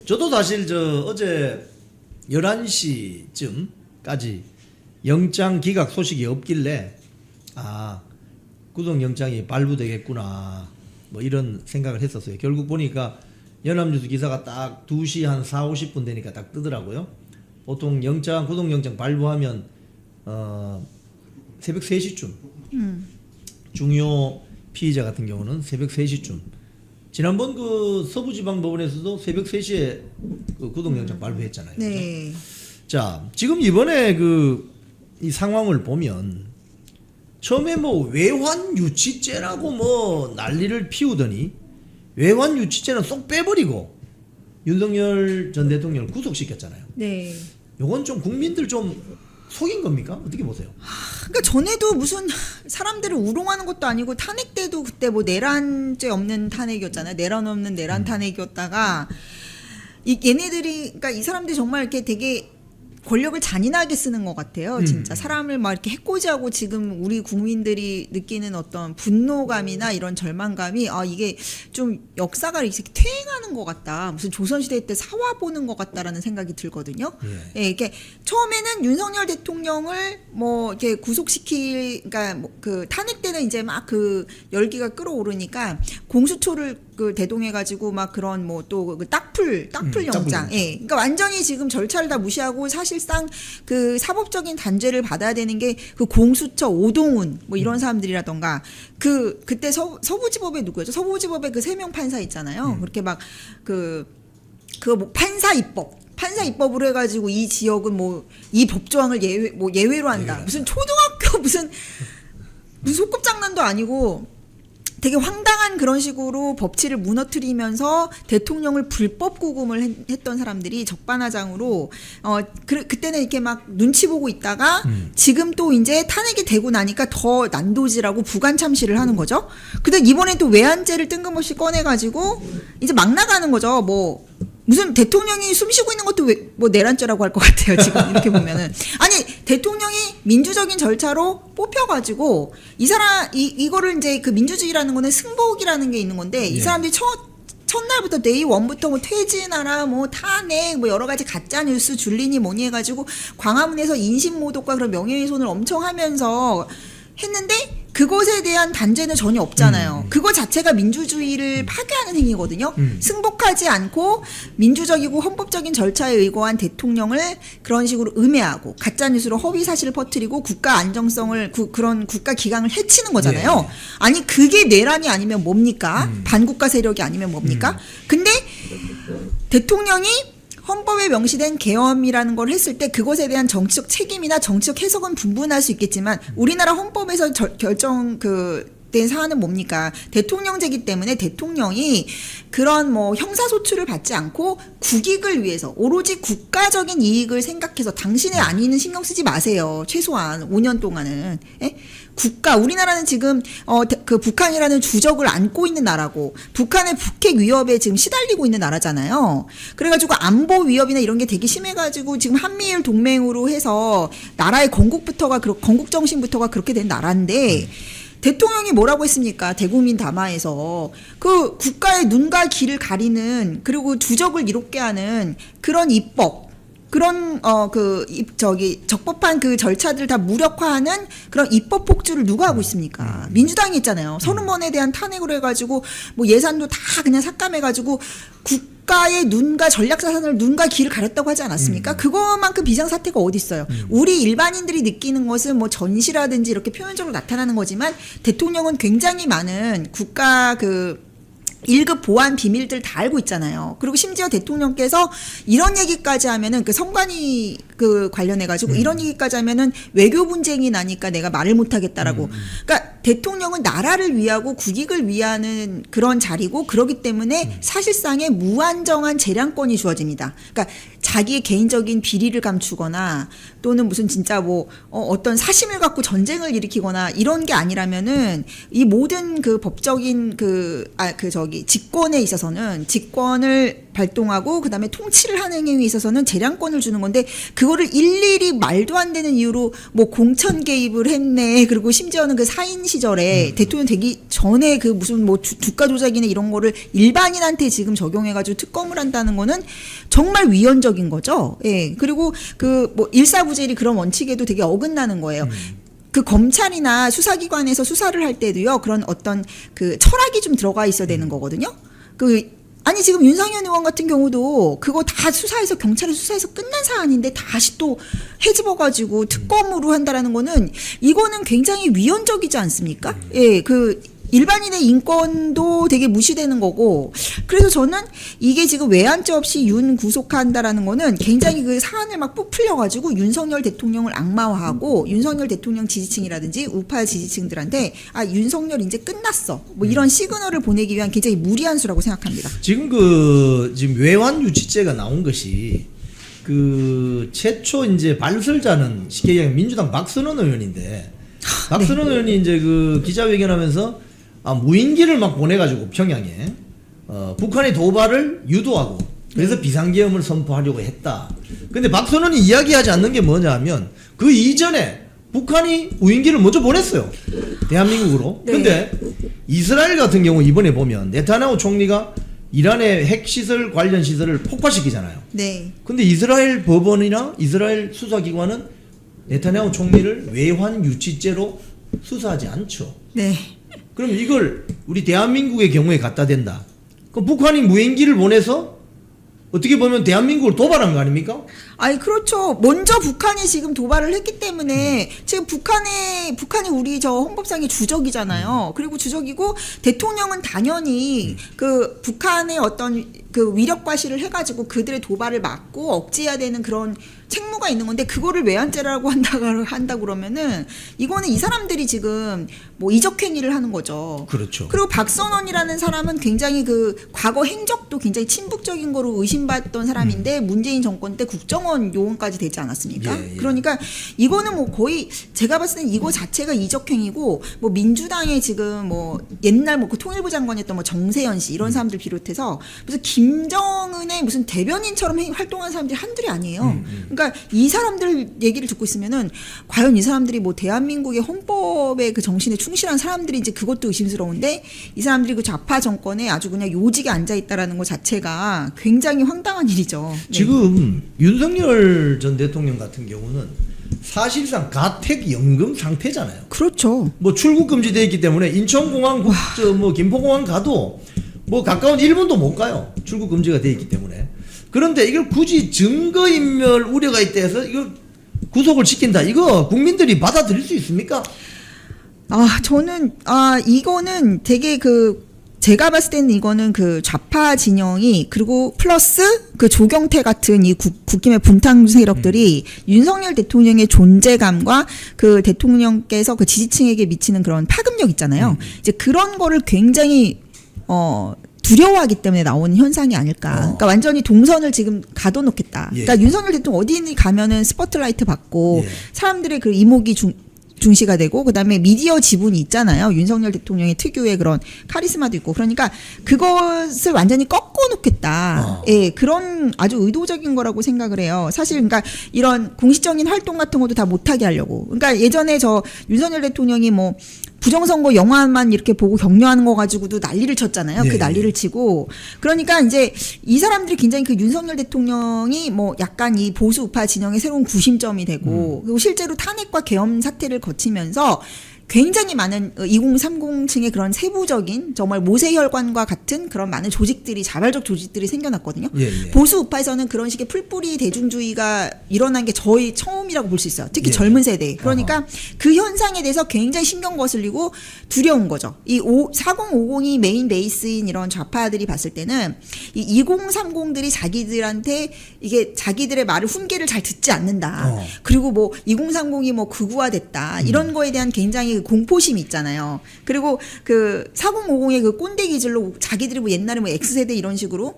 저도 사실 어제 11시쯤까지 영장 기각 소식이 없길래 구속영장이 발부되겠구나 뭐 이런 생각을 했었어요. 결국 보니까 연합뉴스 기사가 딱 2시 한 4, 50분 되니까 딱 뜨더라고요. 보통 구속영장 발부하면 새벽 3시쯤 중요 피의자 같은 경우는 새벽 3시쯤 지난번 그 서부지방법원에서도 새벽 3시에 그 구속영장 발부했잖아요. 네. 그렇죠? 자, 지금 이번에 이 상황을 보면 처음에 뭐 외환유치죄라고 뭐 난리를 피우더니 외환유치죄는 쏙 빼버리고 윤석열 전 대통령을 구속시켰잖아요. 네. 요건 좀 국민들 좀 속인 겁니까? 어떻게 보세요? 그러니까 전에도 무슨 사람들을 우롱하는 것도 아니고 탄핵 때도 그때 뭐 내란죄 없는 탄핵이었잖아요. 내란 없는 내란 탄핵이었다가 얘네들이 그러니까 이 사람들이 정말 이렇게 되게 권력을 잔인하게 쓰는 것 같아요. 진짜 사람을 막 이렇게 해코지하고 지금 우리 국민들이 느끼는 어떤 분노감이나 이런 절망감이 이게 좀 역사가 이렇게 퇴행하는 것 같다. 무슨 조선시대 때 사화 보는 것 같다라는 생각이 들거든요. 예, 이게 처음에는 윤석열 대통령을 뭐 이렇게 그러니까 뭐 그 탄핵 때는 이제 막 그 열기가 끌어오르니까 공수처를 대동해가지고 막 그런 뭐 또 그 딱풀 영장, 예, 그러니까 완전히 지금 절차를 다 무시하고 사실상 그 사법적인 단죄를 받아야 되는 게 그 공수처 오동훈 뭐 이런 사람들이라던가 그때 서부지법에 누구였죠? 서부지법에 그 3명 판사 있잖아요. 그렇게 막 뭐 판사 입법으로 해가지고 이 지역은 뭐 이 법조항을 예외로 한다. 무슨 초등학교 무슨 소꿉장난도 아니고. 되게 황당한 그런 식으로 법치를 무너뜨리면서 대통령을 불법 구금을 했던 사람들이 적반하장으로 그때는 이렇게 막 눈치 보고 있다가 지금 또 이제 탄핵이 되고 나니까 더 난도질하고 부관 참시를 하는 거죠. 근데 이번에 또 외환죄를 뜬금없이 꺼내가지고 이제 막 나가는 거죠. 뭐 무슨 대통령이 숨쉬고 있는 것도 뭐 내란죄라고 할 것 같아요. 지금 이렇게 보면은 아니 대통령이 민주적인 절차로 뽑혀가지고 이 사람 이거를 이제 그 민주주의라는 거는 승복이라는 게 있는 건데 이 사람들이 첫날부터 데이 원부터 뭐 퇴진하라 뭐 탄핵 뭐 여러 가지 가짜 뉴스 줄리니 뭐니 해가지고 광화문에서 인신모독과 그런 명예훼손을 엄청 하면서 했는데 그것에 대한 단죄는 전혀 없잖아요. 그거 자체가 민주주의를 파괴하는 행위거든요. 승복하지 않고 민주적이고 헌법적인 절차에 의거한 대통령을 그런 식으로 음해하고 가짜뉴스로 허위 사실을 퍼뜨리고 국가 안정성을 그런 국가 기강을 해치는 거잖아요. 예. 아니 그게 내란이 아니면 뭡니까? 반국가 세력이 아니면 뭡니까? 근데 대통령이 헌법에 명시된 계엄이라는 걸 했을 때 그것에 대한 정치적 책임이나 정치적 해석은 분분할 수 있겠지만 우리나라 헌법에서 된 사안은 뭡니까? 대통령제이기 때문에 대통령이 그런 뭐 형사소출을 받지 않고 국익을 위해서 오로지 국가적인 이익을 생각해서 당신의 안위는 신경 쓰지 마세요. 최소한 5년 동안은. 예? 우리나라는 지금 그 북한이라는 주적을 안고 있는 나라고 북한의 북핵 위협에 지금 시달리고 있는 나라잖아요. 그래가지고 안보 위협이나 이런 게 되게 심해가지고 지금 한미일 동맹으로 해서 나라의 건국 정신부터가 그렇게 된 나라인데 대통령이 뭐라고 했습니까? 대국민 담화에서 그 국가의 눈과 귀를 가리는 그리고 주적을 이롭게 하는 그런 입법 그런 적법한 그 절차들 다 무력화하는 그런 입법 폭주를 누가 하고 있습니까? 민주당이 있잖아요. 30번에 대한 탄핵으로 해가지고 뭐 예산도 다 그냥 삭감해가지고 국가의 눈과 전략자산을 눈과 귀를 가렸다고 하지 않았습니까? 그거만큼 비상사태가 어디 있어요? 우리 일반인들이 느끼는 것은 뭐 전시라든지 이렇게 표면적으로 나타나는 거지만 대통령은 굉장히 많은 국가 1급 보안 비밀들 다 알고 있잖아요. 그리고 심지어 대통령께서 이런 얘기까지 하면은 그 성관이 관련해가지고 이런 얘기까지 하면은 외교 분쟁이 나니까 내가 말을 못하겠다라고. 그러니까 대통령은 나라를 위하고 국익을 위하는 그런 자리고 그러기 때문에 사실상의 무한정한 재량권이 주어집니다. 그러니까 자기의 개인적인 비리를 감추거나 또는 무슨 진짜 뭐 어떤 사심을 갖고 전쟁을 일으키거나 이런 게 아니라면은 이 모든 그 법적인 직권에 있어서는 직권을 발동하고 그다음에 통치를 하는 행위에 있어서는 재량권을 주는 건데 그거를 일일이 말도 안 되는 이유로 뭐 공천 개입을 했네. 그리고 심지어는 그 사인 시절에 대통령 되기 전에 그 무슨 뭐 주가 조작이나 이런 거를 일반인한테 지금 적용해가지고 특검을 한다는 거는 정말 위헌적인 거죠. 예. 그리고 그 뭐 일사부재리 그런 원칙에도 되게 어긋나는 거예요. 그 검찰이나 수사기관에서 수사를 할 때도요 그런 어떤 그 철학이 좀 들어가 있어야 되는 거거든요. 아니 지금 윤상현 의원 같은 경우도 그거 다 수사해서 경찰에 수사해서 끝난 사안인데 다시 또 헤집어가지고 특검으로 한다라는 거는 이거는 굉장히 위헌적이지 않습니까? 예, 그 일반인의 인권도 되게 무시되는 거고 그래서 저는 이게 지금 외환죄 없이 윤 구속한다라는 거는 굉장히 그 사안을 막 부풀려가지고 윤석열 대통령을 악마화하고 윤석열 대통령 지지층이라든지 우파 지지층들한테 아 윤석열 이제 끝났어 뭐 이런 시그널을 보내기 위한 굉장히 무리한 수라고 생각합니다. 지금 외환 유치죄가 나온 것이 그 최초 이제 발설자는 쉽게 얘기하면 민주당 박선원 의원인데 박선원 의원이 이제 그 기자회견하면서 무인기를 막 보내가지고 평양에 북한의 도발을 유도하고 그래서 비상계엄을 선포하려고 했다. 근데 박선원이 이야기하지 않는 게 뭐냐 하면 그 이전에 북한이 무인기를 먼저 보냈어요. 대한민국으로. 네. 근데 이스라엘 같은 경우 이번에 보면 네타냐후 총리가 이란의 핵시설 관련 시설을 폭파시키잖아요. 네. 근데 이스라엘 법원이나 이스라엘 수사기관은 네타냐후 총리를 외환 유치죄로 수사하지 않죠. 네. 그럼 이걸 우리 대한민국의 경우에 갖다 댄다. 그럼 북한이 무인기를 보내서 어떻게 보면 대한민국을 도발한 거 아닙니까? 아니 그렇죠. 먼저 북한이 지금 도발을 했기 때문에 지금 북한이 우리 저 헌법상의 주적이잖아요. 그리고 주적이고 대통령은 당연히 그 북한의 어떤 그 위력 과시를 해가지고 그들의 도발을 막고 억제해야 되는 그런 책무가 있는 건데 그거를 외환죄라고 한다 그러면은 이거는 이 사람들이 지금 뭐 이적행위를 하는 거죠. 그렇죠. 그리고 박선원이라는 사람은 굉장히 그 과거 행적도 굉장히 친북적인 거로 의심받던 사람인데 문재인 정권 때 국정원 요원까지 되지 않았습니까? 예, 예. 그러니까 이거는 뭐 거의 제가 봤을 땐 이거 자체가 이적행위고 뭐 민주당의 지금 뭐 옛날 뭐 그 통일부 장관이었던 뭐 정세현 씨 이런 사람들 비롯해서 무슨 김정은의 무슨 대변인처럼 활동하는 사람들이 한둘이 아니에요. 그러니까 이 사람들 얘기를 듣고 있으면은 과연 이 사람들이 뭐 대한민국의 헌법의 그 정신에 충실한 사람들인지 그것도 의심스러운데 이 사람들이 그 좌파 정권에 아주 그냥 요직에 앉아 있다라는 것 자체가 굉장히 황당한 일이죠. 네. 지금 윤석열 전 대통령 같은 경우는 사실상 가택연금 상태잖아요. 그렇죠. 뭐 출국 금지되어 있기 때문에 인천공항, 뭐 김포공항 가도 뭐 가까운 1분도 못 가요. 출국 금지가 되어 있기 때문에. 그런데 이걸 굳이 증거인멸 우려가 있다 해서 이걸 구속을 시킨다. 이거 국민들이 받아들일 수 있습니까? 저는 이거는 되게 제가 봤을 때는 이거는 그 좌파 진영이 그리고 플러스 그 조경태 같은 이 국힘의 분탕 세력들이 윤석열 대통령의 존재감과 그 대통령께서 그 지지층에게 미치는 그런 파급력 있잖아요. 이제 그런 거를 굉장히 두려워하기 때문에 나오는 현상이 아닐까. 그러니까 완전히 동선을 지금 가둬놓겠다. 예. 그러니까 윤석열 대통령 어디 가면은 스포트라이트 받고 예. 사람들의 그 이목이 중시가 되고 그다음에 미디어 지분이 있잖아요. 윤석열 대통령의 특유의 그런 카리스마도 있고 그러니까 그것을 완전히 꺾어놓겠다. 예, 그런 아주 의도적인 거라고 생각을 해요. 사실 그러니까 이런 공식적인 활동 같은 것도 다 못하게 하려고. 그러니까 예전에 저 윤석열 대통령이 뭐 부정선거 영화만 이렇게 보고 격려하는 거 가지고도 난리를 쳤잖아요. 네. 그 난리를 치고. 그러니까 이제 이 사람들이 굉장히 그 윤석열 대통령이 뭐 약간 이 보수 우파 진영의 새로운 구심점이 되고 그리고 실제로 탄핵과 계엄 사태를 거치면서 굉장히 많은 2030층의 그런 세부적인 정말 모세혈관과 같은 그런 많은 조직들이 자발적 조직들이 생겨났거든요. 예, 예. 보수 우파에서는 그런 식의 풀뿌리 대중주의가 일어난 게 저희 처음이라고 볼 수 있어요. 특히 예. 젊은 세대. 그러니까 그 현상에 대해서 굉장히 신경 거슬리고 두려운 거죠. 이 4050이 메인 베이스인 이런 좌파들이 봤을 때는 이 2030들이 자기들한테 이게 자기들의 말을 훈계를 잘 듣지 않는다. 그리고 뭐 2030이 뭐 극우화됐다. 이런 거에 대한 굉장히 공포심이 있잖아요. 그리고 그 4050의 그 꼰대 기질로 자기들이 뭐 옛날에 뭐 X세대 이런 식으로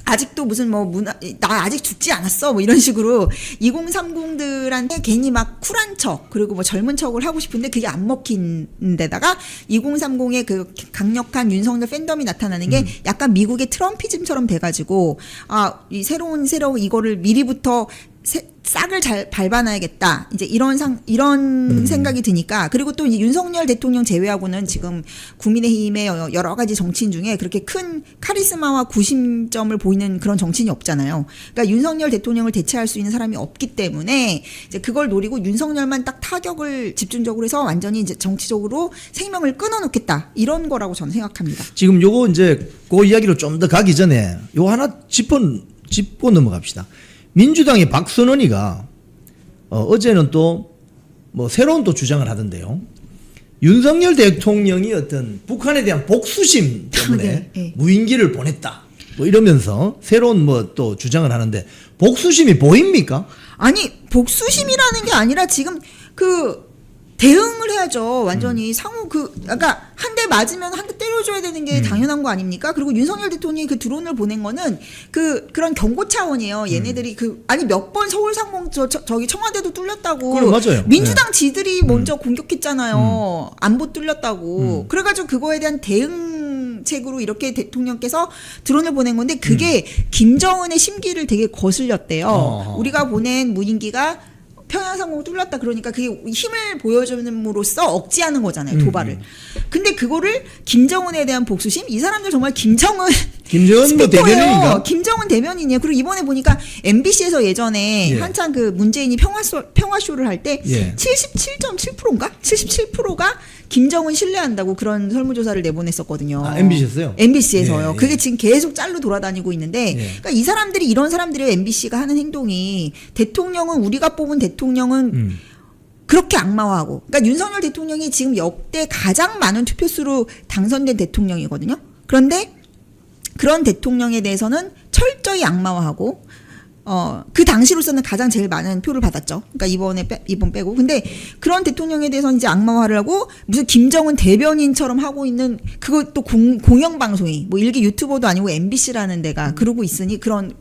아직도 무슨 뭐 나 아직 죽지 않았어 뭐 이런 식으로 2030들한테 괜히 막 쿨한 척 그리고 뭐 젊은 척을 하고 싶은데 그게 안 먹힌 데다가 2030의 그 강력한 윤석열 팬덤이 나타나는 게 약간 미국의 트럼피즘처럼 돼가지고 이 새로운 이거를 미리부터 싹을 잘 밟아놔야겠다. 이제 이런 생각이 드니까 그리고 또 윤석열 대통령 제외하고는 지금 국민의힘의 여러 가지 정치인 중에 그렇게 큰 카리스마와 구심점을 보이는 그런 정치인이 없잖아요. 그러니까 윤석열 대통령을 대체할 수 있는 사람이 없기 때문에 이제 그걸 노리고 윤석열만 딱 타격을 집중적으로 해서 완전히 이제 정치적으로 생명을 끊어놓겠다 이런 거라고 저는 생각합니다. 지금 요거 이제 그 이야기로 좀 더 가기 전에 요 하나 짚고 넘어갑시다. 민주당의 박선원이가 어제는 또 뭐 새로운 또 주장을 하던데요. 윤석열 대통령이 어떤 북한에 대한 복수심 때문에 네. 무인기를 보냈다. 뭐 이러면서 새로운 뭐 또 주장을 하는데 복수심이 보입니까? 아니 복수심이라는 게 아니라 지금 그 대응을 해야죠. 완전히 상호 그러니까 한 대 맞으면 한 대 때려줘야 되는 게 당연한 거 아닙니까? 그리고 윤석열 대통령이 그 드론을 보낸 거는 그런 경고 차원이에요. 얘네들이 아니 몇 번 서울 상공 저기 청와대도 뚫렸다고. 그래, 맞아요. 민주당 지들이 먼저 공격했잖아요. 안보 뚫렸다고. 그래가지고 그거에 대한 대응책으로 이렇게 대통령께서 드론을 보낸 건데 그게 김정은의 심기를 되게 거슬렸대요. 우리가 보낸 무인기가 평양상공 뚫렸다 그러니까 그게 힘을 보여줌으로써 억지하는 거잖아요. 도발을. 근데 그거를 김정은에 대한 복수심? 이 사람들 정말 김정은 뭐 대변인인가? 김정은 대변인이에요. 그리고 이번에 보니까 MBC에서 예전에 한창 그 문재인이 평화쇼를 할 때 77.7%인가? 77%가 김정은 신뢰한다고 그런 설문조사를 내보냈었거든요. MBC였어요? MBC에서요. 예. 그게 지금 계속 짤로 돌아다니고 있는데 그러니까 이 사람들이 이런 사람들이 MBC가 하는 행동이 대통령은 우리가 뽑은 대통령은 그렇게 악마화하고 그러니까 윤석열 대통령이 지금 역대 가장 많은 투표수로 당선된 대통령이거든요. 그런데 그런 대통령에 대해서는 철저히 악마화하고 그 당시로서는 가장 제일 많은 표를 받았죠. 그러니까 이번 빼고. 근데 그런 대통령에 대해서는 이제 악마화를 하고 무슨 김정은 대변인처럼 하고 있는 그것도 공영방송이 뭐 일개 유튜버도 아니고 MBC라는 데가 그러고 있으니 그런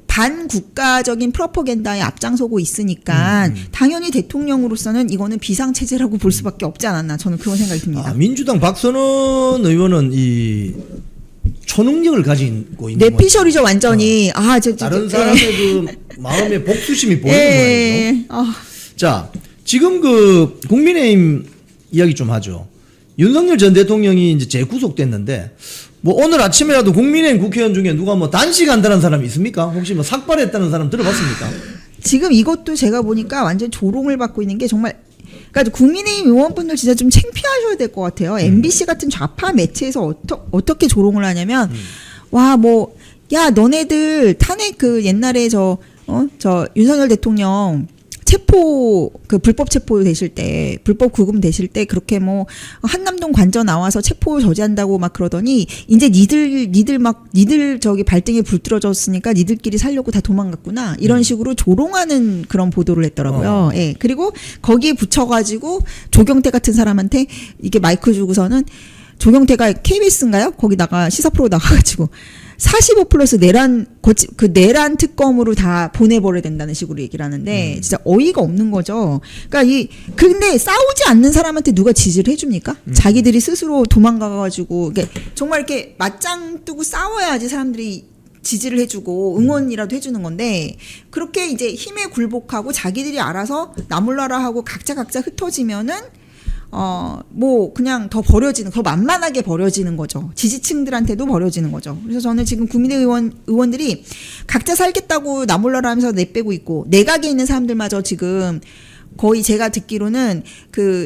반국가적인 프로파간다에 앞장서고 있으니까 당연히 대통령으로서는 이거는 비상체제라고 볼 수밖에 없지 않았나 저는 그런 생각이 듭니다. 민주당 박선원 의원은 이 초능력을 가지고 있는 뇌피셜이죠 완전히. 다른 사람의 그 마음의 복수심이 보이는 모양이죠. 자, 지금 그 국민의힘 이야기 좀 하죠. 윤석열 전 대통령이 이제 재구속됐는데 뭐 오늘 아침에라도 국민의힘 국회의원 중에 누가 뭐 단식한다는 사람이 있습니까? 혹시 뭐 삭발했다는 사람 들어봤습니까? 지금 이것도 제가 보니까 완전 조롱을 받고 있는 게 정말 그러니까 국민의힘 의원분들 진짜 좀 창피하셔야 될 것 같아요. MBC 같은 좌파 매체에서 어떻게 조롱을 하냐면 와 뭐 야 너네들 탄핵 그 옛날에 저 윤석열 대통령 체포 그 불법 체포 되실 때 불법 구금 되실 때 그렇게 뭐 한남동 관저 나와서 체포 저지한다고 막 그러더니 이제 니들 저기 발등에 불 떨어졌으니까 니들끼리 살려고 다 도망갔구나 이런 식으로 조롱하는 그런 보도를 했더라고요. 예. 그리고 거기에 붙여가지고 조경태 같은 사람한테 이게 마이크 주고서는 조경태가 KBS인가요? 거기다가 시사 프로 나가가지고 45 플러스 내란 특검으로 다 보내버려야 된다는 식으로 얘기를 하는데 진짜 어이가 없는 거죠. 그러니까 근데 싸우지 않는 사람한테 누가 지지를 해줍니까? 자기들이 스스로 도망가가지고 정말 이렇게 맞짱 뜨고 싸워야지 사람들이 지지를 해주고 응원이라도 해주는 건데 그렇게 이제 힘에 굴복하고 자기들이 알아서 나몰라라 하고 각자 흩어지면은 뭐 그냥 더 만만하게 버려지는 거죠. 지지층들한테도 버려지는 거죠. 그래서 저는 지금 의원들이 각자 살겠다고 나몰라라 하면서 내빼고 있고 내각에 있는 사람들마저 지금 거의 제가 듣기로는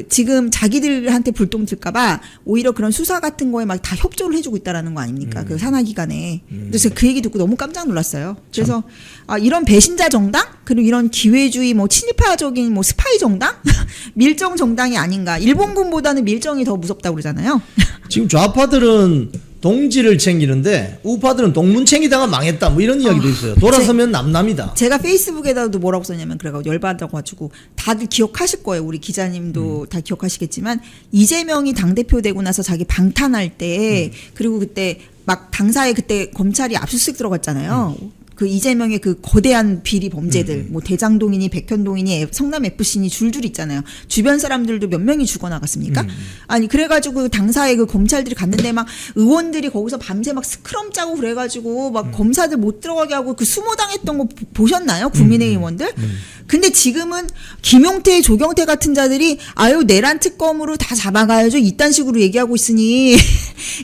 지금 자기들한테 불똥 튈까봐 오히려 그런 수사 같은 거에 막 다 협조를 해주고 있다라는 거 아닙니까? 그 산하기관에. 그래서 그 얘기 듣고 너무 깜짝 놀랐어요. 그래서 이런 배신자 정당 그리고 이런 기회주의 뭐 친일파적인 뭐 스파이 정당 밀정 정당이 아닌가. 일본군보다는 밀정이 더 무섭다고 그러잖아요. 지금 좌파들은 동지를 챙기는데 우파들은 동문 챙기다가 망했다 뭐 이런 이야기도 있어요. 돌아서면 남남이다. 제가 페이스북에다도 뭐라고 썼냐면 그래가지고 열받아가지고 다들 기억하실 거예요. 우리 기자님도 다 기억하시겠지만 이재명이 당대표 되고 나서 자기 방탄할 때 그리고 그때 막 당사에 그때 검찰이 압수수색 들어갔잖아요. 그 이재명의 그 거대한 비리 범죄들, 뭐 대장동이니 백현동이니 성남 FC니 줄줄 있잖아요. 주변 사람들도 몇 명이 죽어나갔습니까? 아니 그래가지고 당사에 그 검찰들이 갔는데 막 의원들이 거기서 밤새 막 스크럼 짜고 그래가지고 막 검사들 못 들어가게 하고 그 수모당했던 거 보셨나요? 국민의힘 의원들? 근데 지금은 김용태, 조경태 같은 자들이 아유 내란 특검으로 다 잡아가야죠. 이딴 식으로 얘기하고 있으니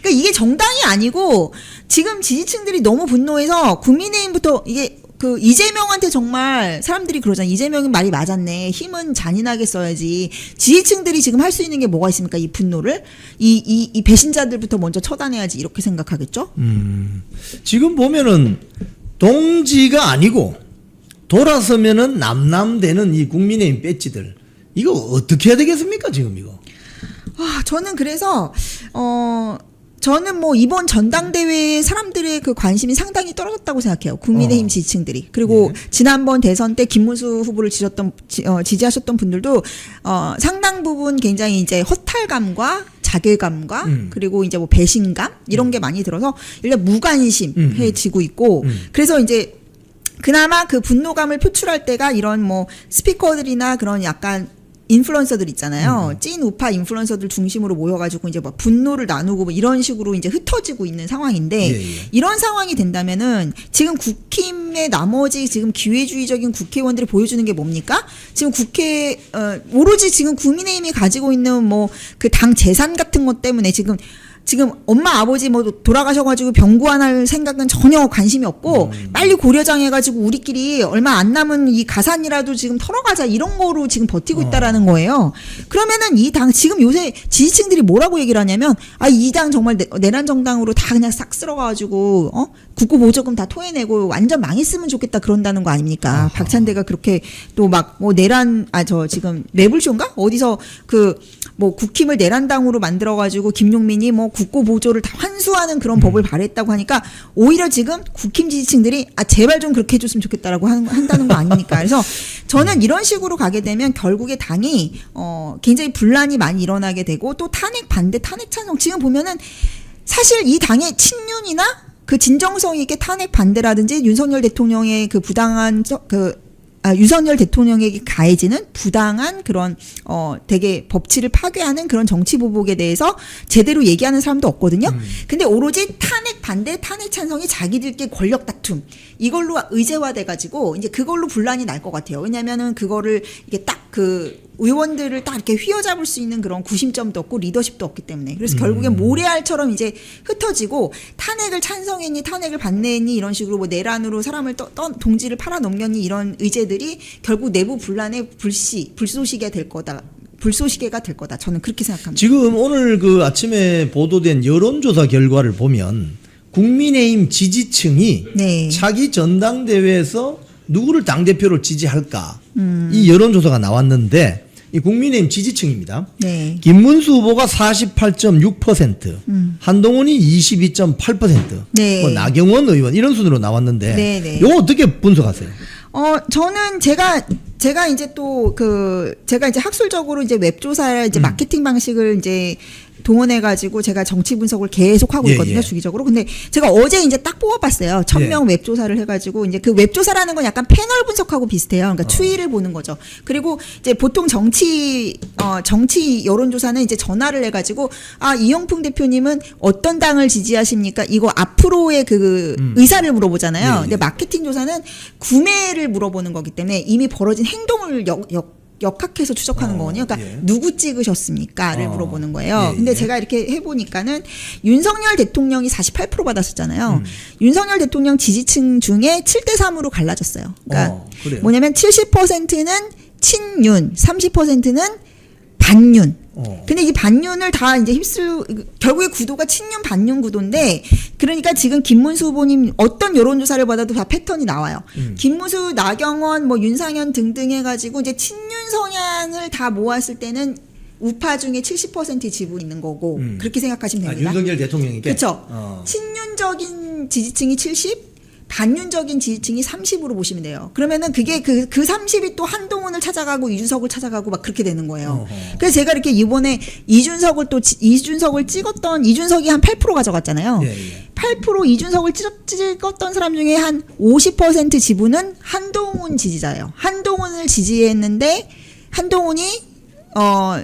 그러니까 이게 정당이 아니고 지금 지지층들이 너무 분노해서 국민의힘부터 이게 그 이재명한테 정말 사람들이 그러잖아요. 이재명이 말이 맞았네. 힘은 잔인하게 써야지. 지지층들이 지금 할 수 있는 게 뭐가 있습니까? 이 분노를 이 배신자들부터 먼저 처단해야지 이렇게 생각하겠죠? 지금 보면은 동지가 아니고 돌아서면은 남남되는 이 국민의힘 배지들 이거 어떻게 해야 되겠습니까 지금 이거? 저는 그래서 저는 뭐 이번 전당대회에 사람들의 그 관심이 상당히 떨어졌다고 생각해요. 국민의힘 지지층들이. 그리고 지난번 대선 때 김문수 후보를 지지하셨던 분들도 상당 부분 굉장히 이제 허탈감과 자괴감과 그리고 이제 뭐 배신감 이런 게 많이 들어서 일단 무관심해지고 있고 그래서 이제 그나마 그 분노감을 표출할 때가 이런 뭐 스피커들이나 그런 약간 인플루언서들 있잖아요. 찐 우파 인플루언서들 중심으로 모여가지고 이제 막 분노를 나누고 뭐 이런 식으로 이제 흩어지고 있는 상황인데 이런 상황이 된다면은 지금 국힘의 나머지 지금 기회주의적인 국회의원들이 보여주는 게 뭡니까? 지금 오로지 지금 국민의힘이 가지고 있는 뭐 그 당 재산 같은 것 때문에 지금 엄마 아버지 뭐 돌아가셔가지고 병구안할 생각은 전혀 관심이 없고 빨리 고려장 해가지고 우리끼리 얼마 안 남은 이 가산이라도 지금 털어가자 이런 거로 지금 버티고 있다라는 거예요. 그러면은 이 당 지금 요새 지지층들이 뭐라고 얘기를 하냐면 이 당 정말 내란 정당으로 다 그냥 싹 쓸어가지고 국고 보조금 다 토해내고 완전 망했으면 좋겠다 그런다는 거 아닙니까? 박찬대가 그렇게 또 막 뭐 내란 지금 레블쇼인가 어디서 그 뭐 국힘을 내란당으로 만들어가지고 김용민이 뭐 국고 보조를 다 환수하는 그런 법을 발의했다고 하니까 오히려 지금 국힘 지지층들이 제발 좀 그렇게 해줬으면 좋겠다라고 한다는 거 아닙니까? 그래서 저는 이런 식으로 가게 되면 결국에 당이 굉장히 분란이 많이 일어나게 되고 또 탄핵 반대 탄핵 찬성 지금 보면은 사실 이 당의 친윤이나 그 진정성 있게 탄핵 반대라든지 윤석열 대통령의 그 부당한 윤석열 대통령에게 가해지는 부당한 그런 되게 법치를 파괴하는 그런 정치 보복에 대해서 제대로 얘기하는 사람도 없거든요. 근데 오로지 탄핵 반대, 탄핵 찬성이 자기들끼리 권력 다툼 이걸로 의제화돼 가지고 이제 그걸로 분란이 날 것 같아요. 왜냐면은 그거를 이게 딱 그 의원들을 딱 이렇게 휘어잡을 수 있는 그런 구심점도 없고 리더십도 없기 때문에 그래서 결국엔 모래알처럼 이제 흩어지고 탄핵을 찬성했니 탄핵을 반대했니 이런 식으로 뭐 내란으로 사람을 동지를 팔아넘겼니 이런 의제들이 결국 내부 분란의 불쏘시개가 될 거다. 저는 그렇게 생각합니다. 지금 오늘 그 아침에 보도된 여론조사 결과를 보면 국민의힘 지지층이 차기 전당대회에서 누구를 당대표로 지지할까 이 여론조사가 나왔는데 이 국민의힘 지지층입니다. 김문수 후보가 48.6%, 한동훈이 22.8%, 뭐 나경원 의원 이런 순으로 나왔는데 이거 어떻게 분석하세요? 저는 제가 이제 또 제가 이제 학술적으로 이제 웹조사 이제 마케팅 방식을 이제 동원해가지고 제가 정치 분석을 계속 하고 있거든요, 주기적으로. 근데 제가 어제 이제 딱 뽑아봤어요. 1000명 웹조사를 해가지고 이제 그 웹조사라는 건 약간 패널 분석하고 비슷해요. 그러니까 추이를 보는 거죠. 그리고 이제 보통 정치 여론조사는 이제 전화를 해가지고 이영풍 대표님은 어떤 당을 지지하십니까? 이거 앞으로의 그 의사를 물어보잖아요. 근데 마케팅 조사는 구매를 물어보는 거기 때문에 이미 벌어진 행동을 역학해서 추적하는 거거든요. 그러니까 누구 찍으셨습니까?를 물어보는 거예요. 근데 제가 이렇게 해보니까는 윤석열 대통령이 48% 받았었잖아요. 윤석열 대통령 지지층 중에 7대3으로 갈라졌어요. 그러니까 뭐냐면 70%는 친윤, 30%는 반윤. 근데 이 반윤을 다 이제 결국에 구도가 친윤 반윤 구도인데 그러니까 지금 김문수 후보님 어떤 여론조사를 받아도 다 패턴이 나와요. 김문수, 나경원, 뭐 윤상현 등등 해가지고 이제 친윤 성향을 다 모았을 때는 우파 중에 70% 지분이 있는 거고 그렇게 생각하시면 됩니다. 윤석열 대통령에게. 그렇죠. 친윤적인 지지층이 70, 반윤적인 지지층이 30으로 보시면 돼요. 그러면은 그게 그 30이 또 한동훈을 찾아가고 이준석을 찾아가고 막 그렇게 되는 거예요. 그래서 제가 이렇게 이번에 이준석을 찍었던 이준석이 한 8% 가져갔잖아요. 예, 예. 8% 이준석을 찍었던 사람 중에 한 50% 지분은 한동훈 지지자예요. 한동훈을 지지했는데 한동훈이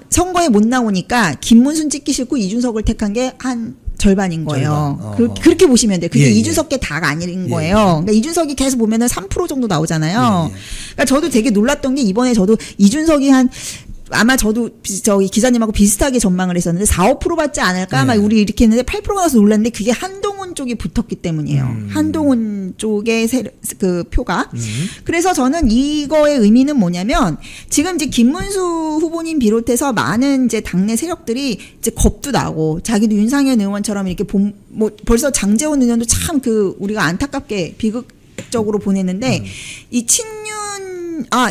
선거에 못 나오니까 김문순 찍기 싫고 이준석을 택한 게 한 절반인 거예요. 그렇게 보시면 돼요. 그게 예, 예. 이준석계 다가 아닌 거예요. 예, 예. 그러니까 이준석이 계속 보면은 3% 정도 나오잖아요. 예, 예. 그러니까 저도 되게 놀랐던 게 이번에 저도 이준석이 아마 저도 저기 기자님하고 비슷하게 전망을 했었는데 4, 5% 받지 않을까? 막 네. 우리 이렇게 했는데 8%가 나서 놀랐는데 그게 한동훈 쪽이 붙었기 때문이에요. 한동훈 쪽의 그 표가. 그래서 저는 이거의 의미는 뭐냐면 지금 이제 김문수 후보님 비롯해서 많은 이제 당내 세력들이 이제 겁도 나고 자기도 윤상현 의원처럼 이렇게 뭐 벌써 장제원 의원도 참 우리가 안타깝게 비극적으로 보냈는데 이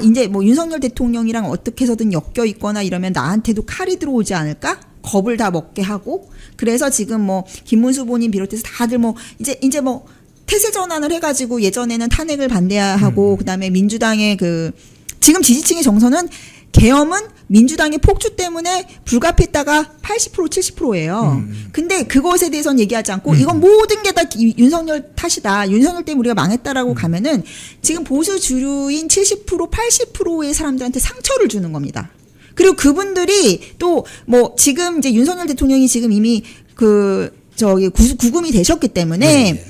이제 뭐 윤석열 대통령이랑 어떻게 해서든 엮여 있거나 이러면 나한테도 칼이 들어오지 않을까? 겁을 다 먹게 하고 그래서 지금 뭐 김문수 후보님 비롯해서 다들 뭐 이제 뭐 태세 전환을 해가지고 예전에는 탄핵을 반대하고 그다음에 민주당의 지금 지지층의 정서는 계엄은 민주당의 폭주 때문에 불가피했다가 80% 70%예요. 근데 그것에 대해서는 얘기하지 않고 이건 모든 게 다 윤석열 탓이다. 윤석열 때문에 우리가 망했다라고 가면은 지금 보수 주류인 70% 80%의 사람들한테 상처를 주는 겁니다. 그리고 그분들이 또 뭐 지금 이제 윤석열 대통령이 지금 이미 구금이 되셨기 때문에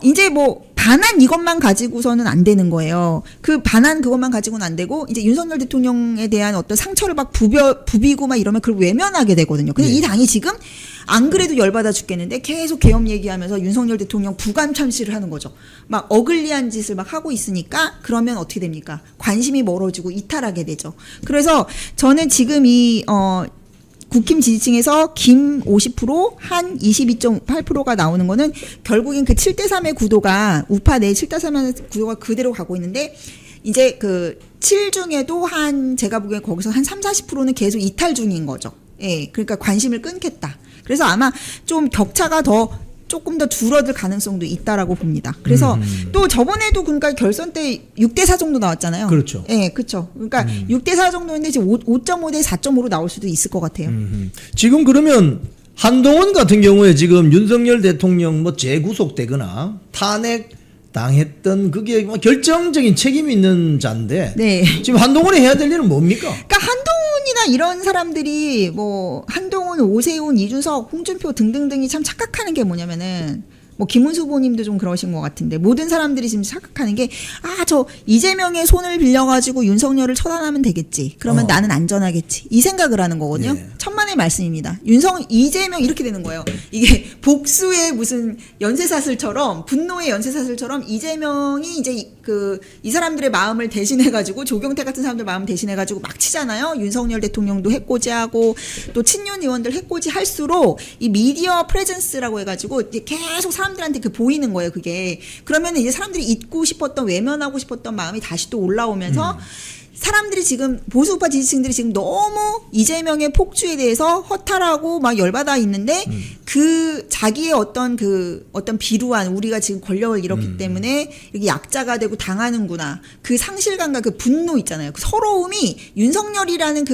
이제 뭐 반한 이것만 가지고서는 안 되는 거예요. 반한 그것만 가지고는 안 되고 이제 윤석열 대통령에 대한 어떤 상처를 막 부비고 막 이러면 그걸 외면하게 되거든요. 근데 이 당이 지금 안 그래도 열받아 죽겠는데 계속 계엄 얘기하면서 윤석열 대통령 부감 참시를 하는 거죠. 막 어글리한 짓을 막 하고 있으니까 그러면 어떻게 됩니까? 관심이 멀어지고 이탈하게 되죠. 그래서 저는 지금 국힘 지지층에서 김 50%, 한 22.8%가 나오는 거는 결국엔 7대3의 구도가 우파 내 7대3의 구도가 그대로 가고 있는데 이제 7 중에도 제가 보기엔 거기서 한 3, 40%는 계속 이탈 중인 거죠. 예. 그러니까 관심을 끊겠다. 그래서 아마 좀 격차가 조금 더 줄어들 가능성도 있다라고 봅니다. 그래서 또 저번에도 그러니까 결선 때 6대4 정도 나왔잖아요. 그렇죠. 예, 그렇죠. 그러니까 6대4 정도인데 지금 5.5대 4.5로 나올 수도 있을 것 같아요. 지금 그러면 한동훈 같은 경우에 지금 윤석열 대통령 뭐 재구속되거나 탄핵 당했던 그게 뭐 결정적인 책임이 있는 자인데 네. 지금 한동훈이 해야 될 일은 뭡니까? 그러니까 한동훈이나 이런 사람들이 뭐 한동훈, 오세훈, 이준석, 홍준표 등등등이 참 착각하는 게 뭐냐면은 뭐 김문수 후보님도 좀 그러신 것 같은데 모든 사람들이 지금 착각하는 게 저 이재명의 손을 빌려가지고 윤석열을 처단하면 되겠지. 그러면 나는 안전하겠지. 이 생각을 하는 거거든요. 예. 천만의 말씀입니다. 이재명 이렇게 되는 거예요. 이게 복수의 무슨 연쇄사슬처럼 분노의 연쇄사슬처럼 이재명이 이제 이 사람들의 마음을 대신해가지고 조경태 같은 사람들 마음을 대신해가지고 막 치잖아요. 윤석열 대통령도 해코지하고 또 친윤 의원들 해코지 할수록 이 미디어 프레젠스라고 해가지고 이제 계속 사람들한테 보이는 거예요. 그게 그러면은 이제 사람들이 잊고 싶었던 외면하고 싶었던 마음이 다시 또 올라오면서 사람들이 지금 보수우파 지지층들이 지금 너무 이재명의 폭주에 대해서 허탈하고 막 열받아 있는데 자기의 어떤 비루한 우리가 지금 권력을 잃었기 때문에 이렇게 약자가 되고 당하는구나. 그 상실감과 그 분노 있잖아요. 그 서러움이 윤석열이라는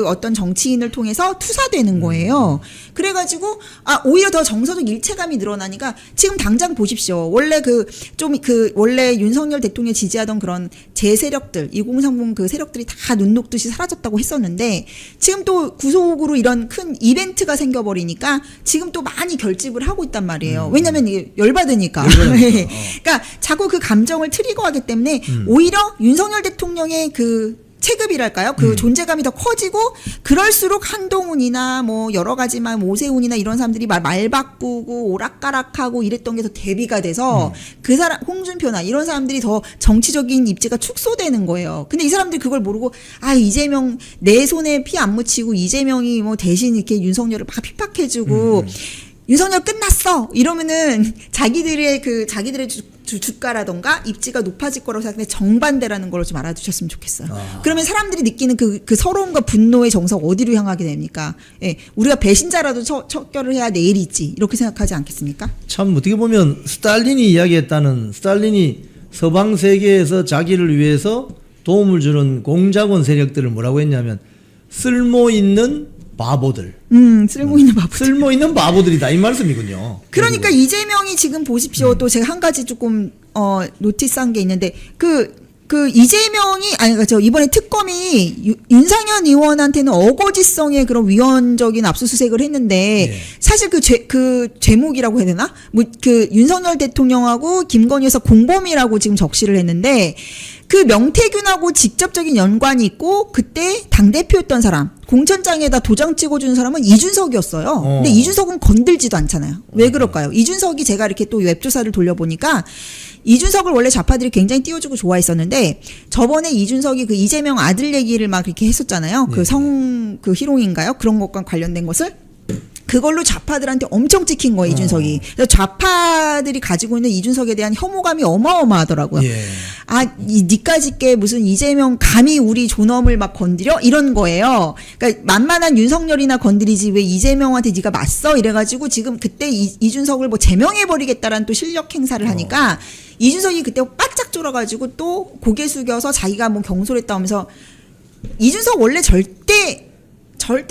어떤 정치인을 통해서 투사되는 거예요. 그래가지고 오히려 더 정서적 일체감이 늘어나니까 지금 당장 보십시오. 원래 원래 윤석열 대통령 지지하던 그런 재세력들 2030 세력들이 다 눈 녹듯이 사라졌다고 했었는데 지금 또 구속으로 이런 큰 이벤트가 생겨버리니까 지금 또 많이 결집을 하고 있단 말이에요. 왜냐하면 이게 열받으니까. 그러니까 자꾸 그 감정을 트리거하기 때문에 오히려 윤석열 대통령의 체급이랄까요? 존재감이 더 커지고 그럴수록 한동훈이나 뭐 여러 가지만 오세훈이나 이런 사람들이 말 바꾸고 오락가락하고 이랬던 게 더 대비가 돼서 그 사람 홍준표나 이런 사람들이 더 정치적인 입지가 축소되는 거예요. 근데 이 사람들이 그걸 모르고 이재명 내 손에 피 안 묻히고 이재명이 뭐 대신 이렇게 윤석열을 막 핍박해주고 윤석열 끝났어 이러면은 자기들의 주가라던가 입지가 높아질 거라고 생각하는데 정반대라는 걸 좀 알아두셨으면 좋겠어요. 아. 그러면 사람들이 느끼는 그 서러움과 분노의 정석 어디로 향하게 됩니까? 예, 우리가 배신자라도 척결을 해야 내일이 있지 이렇게 생각하지 않겠습니까? 참 어떻게 보면 스탈린이 이야기했다는 스탈린이 서방 세계에서 자기를 위해서 도움을 주는 공작원 세력들을 뭐라고 했냐면 쓸모 있는 바보들. 쓸모 있는 바보. 쓸모 있는 바보들이다 이 말씀이군요. 그러니까 이재명이 지금 보십시오. 또 제가 한 가지 조금 노티스한 게 있는데 그 이재명이 저 이번에 특검이 윤상현 의원한테는 어거지성의 그런 위헌적인 압수수색을 했는데 예. 사실 그 제목이라고 해야 되나? 뭐 그 윤석열 대통령하고 김건희 여사 공범이라고 지금 적시를 했는데 그 명태균하고 직접적인 연관이 있고 그때 당대표였던 사람 공천장에다 도장 찍어주는 사람은 이준석이었어요. 근데 이준석은 건들지도 않잖아요. 왜 그럴까요? 이준석이 제가 이렇게 또 웹조사를 돌려보니까 이준석을 원래 좌파들이 굉장히 띄워주고 좋아했었는데 저번에 이준석이 그 이재명 아들 얘기를 막 이렇게 했었잖아요. 그 그 희롱인가요? 그런 것과 관련된 것을 그걸로 좌파들한테 엄청 찍힌 거예요, 이준석이. 그래서 좌파들이 가지고 있는 이준석에 대한 혐오감이 어마어마하더라고요. 예. 니까짓게 무슨 이재명 감히 우리 존엄을 막 건드려? 이런 거예요. 그러니까 만만한 윤석열이나 건드리지 왜 이재명한테 네가 맞서? 이래가지고 지금 그때 이준석을 뭐 제명해버리겠다라는 또 실력 행사를 하니까 이준석이 그때 바짝 졸아가지고 또 고개 숙여서 자기가 뭐 경솔했다 하면서 이준석 원래 절대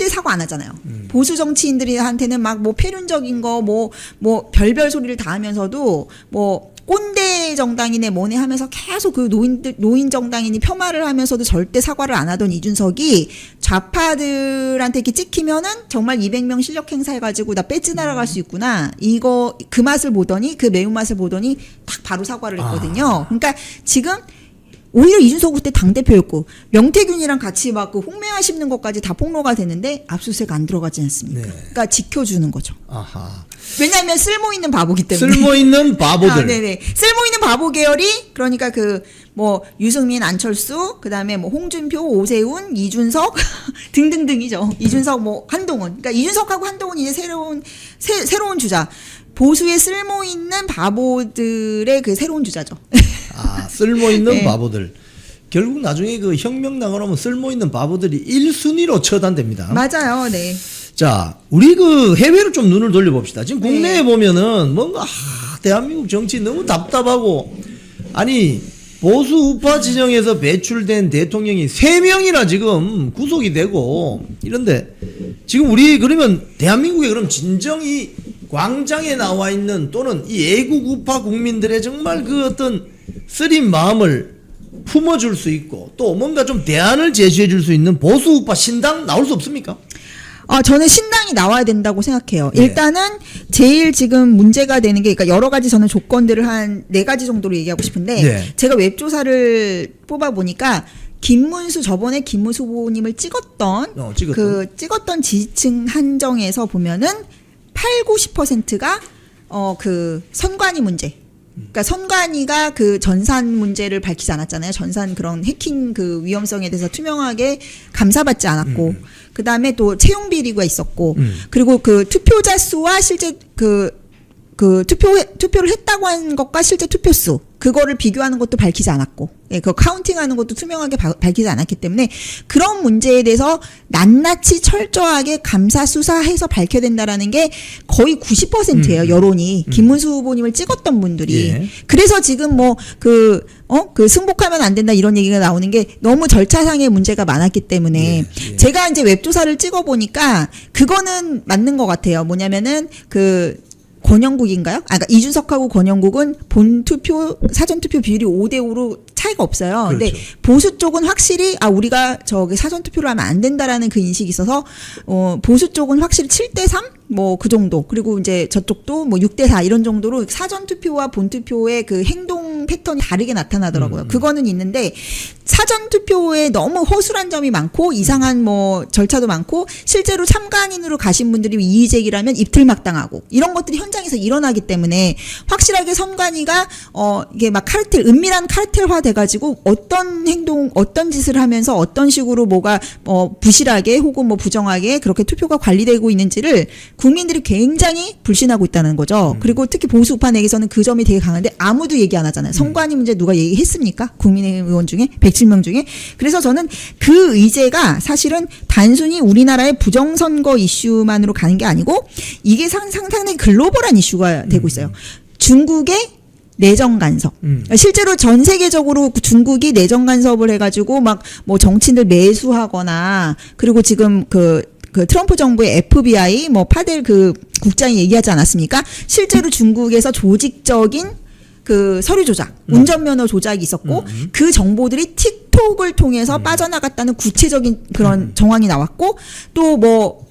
사과 안 하잖아요. 보수 정치인들한테는 막 뭐 폐륜적인 거 뭐 별별 소리를 다 하면서도 뭐 꼰대 정당이네 뭐네 하면서 계속 그 노인 정당인이 폄하를 하면서도 절대 사과를 안 하던 이준석이 좌파들한테 이렇게 찍히면은 정말 200명 실력 행사해가지고 나 배지 날아갈 수 있구나. 이거 그 맛을 보더니 그 매운맛을 보더니 딱 바로 사과를 했거든요. 그러니까 지금 오히려 이준석 그때 당대표였고 명태균이랑 같이 막 그 홍매화 심는 것까지 다 폭로가 됐는데 압수수색 안 들어가지 않습니까? 네. 그러니까 지켜주는 거죠. 아하. 왜냐하면 쓸모 있는 바보기 때문에. 쓸모 있는 바보들. 네네. 쓸모 있는 바보 계열이 그러니까 그 뭐 유승민, 안철수, 그다음에 뭐 홍준표, 오세훈, 이준석 등등등이죠. 이준석 뭐 한동훈. 그러니까 이준석하고 한동훈이 이제 새로운 주자. 보수에 쓸모 있는 바보들의 그 새로운 주자죠. 쓸모 있는 네. 바보들. 결국 나중에 그 혁명 나가면 쓸모 있는 바보들이 1순위로 처단됩니다. 맞아요. 네. 자, 우리 그 해외로 좀 눈을 돌려봅시다. 지금 국내에 네. 보면은 뭔가 대한민국 정치 너무 답답하고 아니 보수 우파 진영에서 배출된 대통령이 3명이나 지금 구속이 되고 이런데 지금 우리 그러면 대한민국에 그럼 진정 이 광장에 나와 있는 또는 이 애국 우파 국민들의 정말 그 어떤 쓰린 마음을 품어줄 수 있고 또 뭔가 좀 대안을 제시해 줄 수 있는 보수 우파 신당 나올 수 없습니까? 저는 신당이 나와야 된다고 생각해요. 네. 일단은 제일 지금 문제가 되는 게 그러니까 여러 가지 저는 조건들을 한 4가지 정도로 얘기하고 싶은데 네. 제가 웹조사를 뽑아 보니까 저번에 김문수 후보님을 찍었던 찍었던 지지층 한정에서 보면은 80~90%가 그 선관위 문제. 그러니까 선관위가 그 전산 문제를 밝히지 않았잖아요. 전산 그런 해킹 그 위험성에 대해서 투명하게 감사받지 않았고, 그 다음에 또 채용 비리가 있었고, 그리고 그 투표자 수와 실제 그 투표를 했다고 한 것과 실제 투표 수 그거를 비교하는 것도 밝히지 않았고, 예, 그 카운팅하는 것도 투명하게 밝히지 않았기 때문에 그런 문제에 대해서 낱낱이 철저하게 감사 수사해서 밝혀야 된다라는 게 거의 90%예요. 여론이 김문수 후보님을 찍었던 분들이. 예. 그래서 지금 뭐 그 승복하면 안 된다 이런 얘기가 나오는 게 너무 절차상의 문제가 많았기 때문에 예. 제가 이제 웹조사를 찍어 보니까 그거는 맞는 것 같아요. 뭐냐면은 그 권영국인가요? 그러니까 이준석하고 권영국은 사전투표 비율이 5대5로 차이가 없어요. 그렇죠. 근데 보수 쪽은 확실히 우리가 저기 사전투표를 하면 안 된다라는 그 인식이 있어서 보수 쪽은 확실히 7대3 뭐 그 정도. 그리고 이제 저쪽도 뭐 6대4 이런 정도로 사전투표와 본투표의 그 행동 패턴이 다르게 나타나더라고요. 그거는 있는데 사전투표에 너무 허술한 점이 많고 이상한 뭐 절차도 많고 실제로 참관인으로 가신 분들이 이의제기라면 입틀막당하고 이런 것들이 현장에서 일어나기 때문에 확실하게 선관위가 이게 막 은밀한 카르텔화 돼가지고 어떤 행동, 어떤 짓을 하면서 어떤 식으로 뭐가 부실하게 혹은 뭐 부정하게 그렇게 투표가 관리되고 있는지를 국민들이 굉장히 불신하고 있다는 거죠. 그리고 특히 보수 우파내에서는 그 점이 되게 강한데 아무도 얘기 안 하잖아요. 선관위 문제 누가 얘기했습니까? 국민의힘 의원 중에 107명 중에. 그래서 저는 그 의제가 사실은 단순히 우리나라의 부정선거 이슈만으로 가는 게 아니고 이게 상당히 글로벌한 이슈가 되고 있어요. 중국의 내정 간섭. 실제로 전 세계적으로 중국이 내정 간섭을 해가지고 막 뭐 정치인들 매수하거나 그리고 지금 그 트럼프 정부의 FBI 뭐 파델 그 국장이 얘기하지 않았습니까? 실제로 중국에서 조직적인 그 서류 조작, 운전면허 조작이 있었고 그 정보들이 틱톡을 통해서 빠져나갔다는 구체적인 그런 정황이 나왔고 또 뭐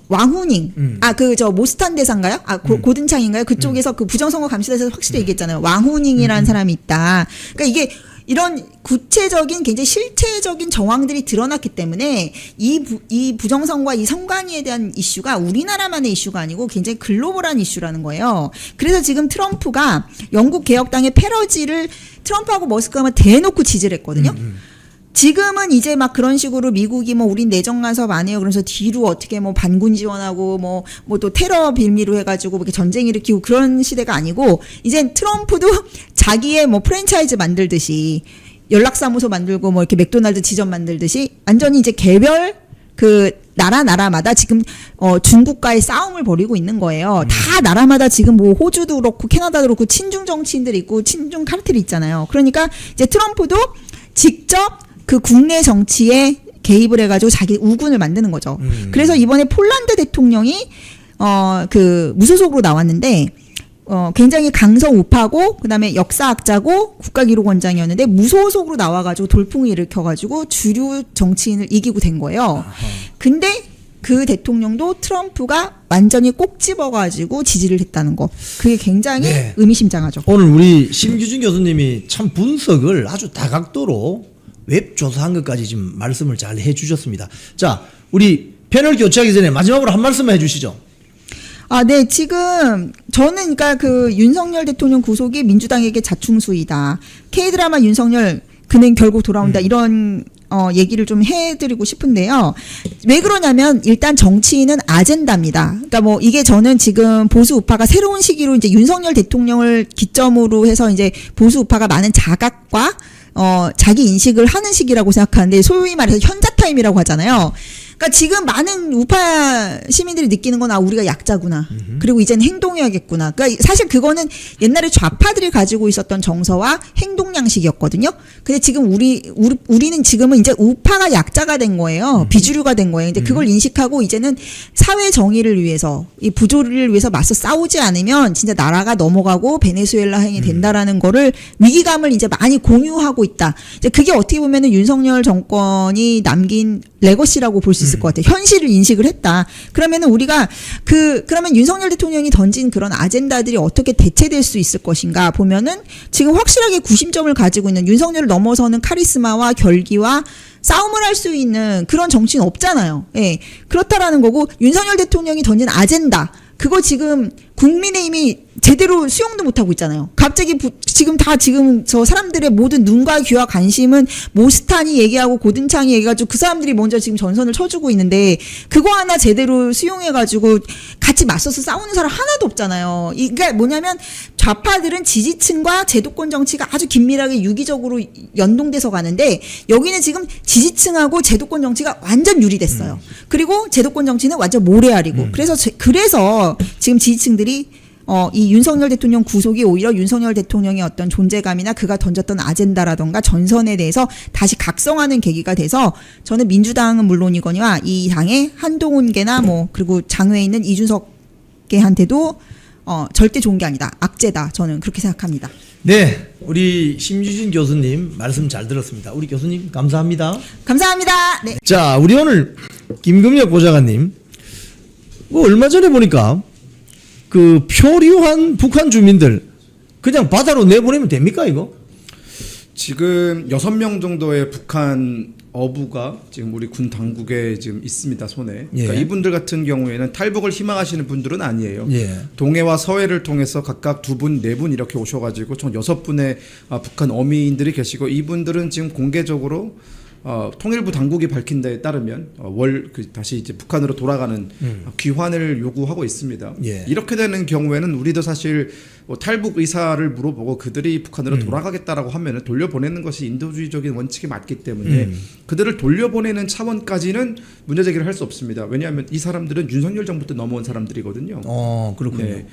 왕후닝 저 모스탄 대사인가요? 고든창인가요? 그쪽에서 그 부정선거 감시대에서 확실히 얘기했잖아요. 왕후닝이라는 사람이 있다. 그러니까 이게 이런 구체적인 굉장히 실체적인 정황들이 드러났기 때문에 이 부정선거와 이 선관위에 대한 이슈가 우리나라만의 이슈가 아니고 굉장히 글로벌한 이슈라는 거예요. 그래서 지금 트럼프가 영국 개혁당의 패러지를 트럼프하고 머스크가 대놓고 지지를 했거든요. 지금은 이제 막 그런 식으로 미국이 뭐 우린 내정 간섭 안 해요. 그래서 뒤로 어떻게 뭐 반군 지원하고 뭐 또 테러 빌미로 해가지고 이렇게 전쟁 일으키고 그런 시대가 아니고 이젠 트럼프도 자기의 뭐 프랜차이즈 만들듯이 연락사무소 만들고 뭐 이렇게 맥도날드 지점 만들듯이 완전히 이제 개별 그 나라마다 지금 중국과의 싸움을 벌이고 있는 거예요. 다 나라마다 지금 뭐 호주도 그렇고 캐나다도 그렇고 친중 정치인들이 있고 친중 카르텔이 있잖아요. 그러니까 이제 트럼프도 직접 그 국내 정치에 개입을 해가지고 자기 우군을 만드는 거죠. 그래서 이번에 폴란드 대통령이 그 무소속으로 나왔는데 굉장히 강성 우파고 그다음에 역사학자고 국가기록원장이었는데 무소속으로 나와가지고 돌풍을 일으켜가지고 주류 정치인을 이기고 된 거예요. 근데 그 대통령도 트럼프가 완전히 꼭 집어가지고 지지를 했다는 거. 그게 굉장히 의미심장하죠. 오늘 우리 심규준 교수님이 참 분석을 아주 다각도로 웹 조사한 것까지 지금 말씀을 잘 해주셨습니다. 자, 우리 패널 교체하기 전에 마지막으로 한 말씀 해주시죠. 네. 지금 저는 그러니까 그 윤석열 대통령 구속이 민주당에게 자충수이다. K드라마 윤석열 그는 결국 돌아온다. 이런 얘기를 좀 해드리고 싶은데요. 왜 그러냐면 일단 정치인은 아젠다입니다. 그러니까 뭐 이게 저는 지금 보수 우파가 새로운 시기로 이제 윤석열 대통령을 기점으로 해서 이제 보수 우파가 많은 자각과 자기 인식을 하는 시기라고 생각하는데 소위 말해서 현자 타임이라고 하잖아요. 그러니까 지금 많은 우파 시민들이 느끼는 건 우리가 약자구나. 그리고 이제는 행동해야겠구나. 그러니까 사실 그거는 옛날에 좌파들이 가지고 있었던 정서와 행동 양식이었거든요. 근데 지금 우리는 지금은 이제 우파가 약자가 된 거예요. 비주류가 된 거예요. 근데 그걸 인식하고 이제는 사회 정의를 위해서 이 부조리를 위해서 맞서 싸우지 않으면 진짜 나라가 넘어가고 베네수엘라행이 된다라는 거를 위기감을 이제 많이 공유하고 있다. 이제 그게 어떻게 보면은 윤석열 정권이 남긴 레거시라고 볼 수 있을 것 같아요. 현실을 인식을 했다. 그러면은 우리가 그러면 윤석열 대통령이 던진 그런 아젠다들이 어떻게 대체될 수 있을 것인가 보면은 지금 확실하게 구심점을 가지고 있는 윤석열을 넘어서는 카리스마와 결기와 싸움을 할 수 있는 그런 정치인 없잖아요. 예. 그렇다라는 거고 윤석열 대통령이 던진 아젠다. 그거 지금 국민의힘이 제대로 수용도 못하고 있잖아요. 갑자기 지금 저 사람들의 모든 눈과 귀와 관심은 모스탄이 얘기하고 고든창이 얘기해가지고 그 사람들이 먼저 지금 전선을 쳐주고 있는데 그거 하나 제대로 수용해가지고 같이 맞서서 싸우는 사람 하나도 없잖아요. 그러니까 뭐냐면 좌파들은 지지층과 제도권 정치가 아주 긴밀하게 유기적으로 연동돼서 가는데 여기는 지금 지지층하고 제도권 정치가 완전 유리됐어요. 그리고 제도권 정치는 완전 모래알이고 그래서 지금 지지층들이 이 윤석열 대통령 구속이 오히려 윤석열 대통령의 어떤 존재감이나 그가 던졌던 아젠다라던가 전선에 대해서 다시 각성하는 계기가 돼서 저는 민주당은 물론이거니와 이 당의 한동훈계나 뭐 그리고 장외에 있는 이준석계한테도 절대 좋은 게 아니다. 악재다. 저는 그렇게 생각합니다. 네, 우리 심규준 교수님 말씀 잘 들었습니다. 우리 교수님 감사합니다. 감사합니다. 네. 자, 우리 오늘 김금혁 보좌관님 얼마 전에 보니까 그 표류한 북한 주민들 그냥 바다로 내보내면 됩니까 이거? 지금 6명 정도의 북한 어부가 지금 우리 군 당국에 지금 있습니다, 손에. 예. 그러니까 이분들 같은 경우에는 탈북을 희망하시는 분들은 아니에요. 예. 동해와 서해를 통해서 각각 2분, 4분 이렇게 오셔가지고 총 6분의 북한 어민들이 계시고, 이분들은 지금 공개적으로 통일부 당국이 밝힌 데에 따르면 다시 이제 북한으로 돌아가는 귀환을 요구하고 있습니다. 예. 이렇게 되는 경우에는 우리도 사실 탈북 의사를 물어보고 그들이 북한으로 돌아가겠다라고 하면은 돌려보내는 것이 인도주의적인 원칙에 맞기 때문에 그들을 돌려보내는 차원까지는 문제 제기를 할 수 없습니다. 왜냐하면 이 사람들은 윤석열 정부 때 넘어온 사람들이거든요. 그렇군요. 네.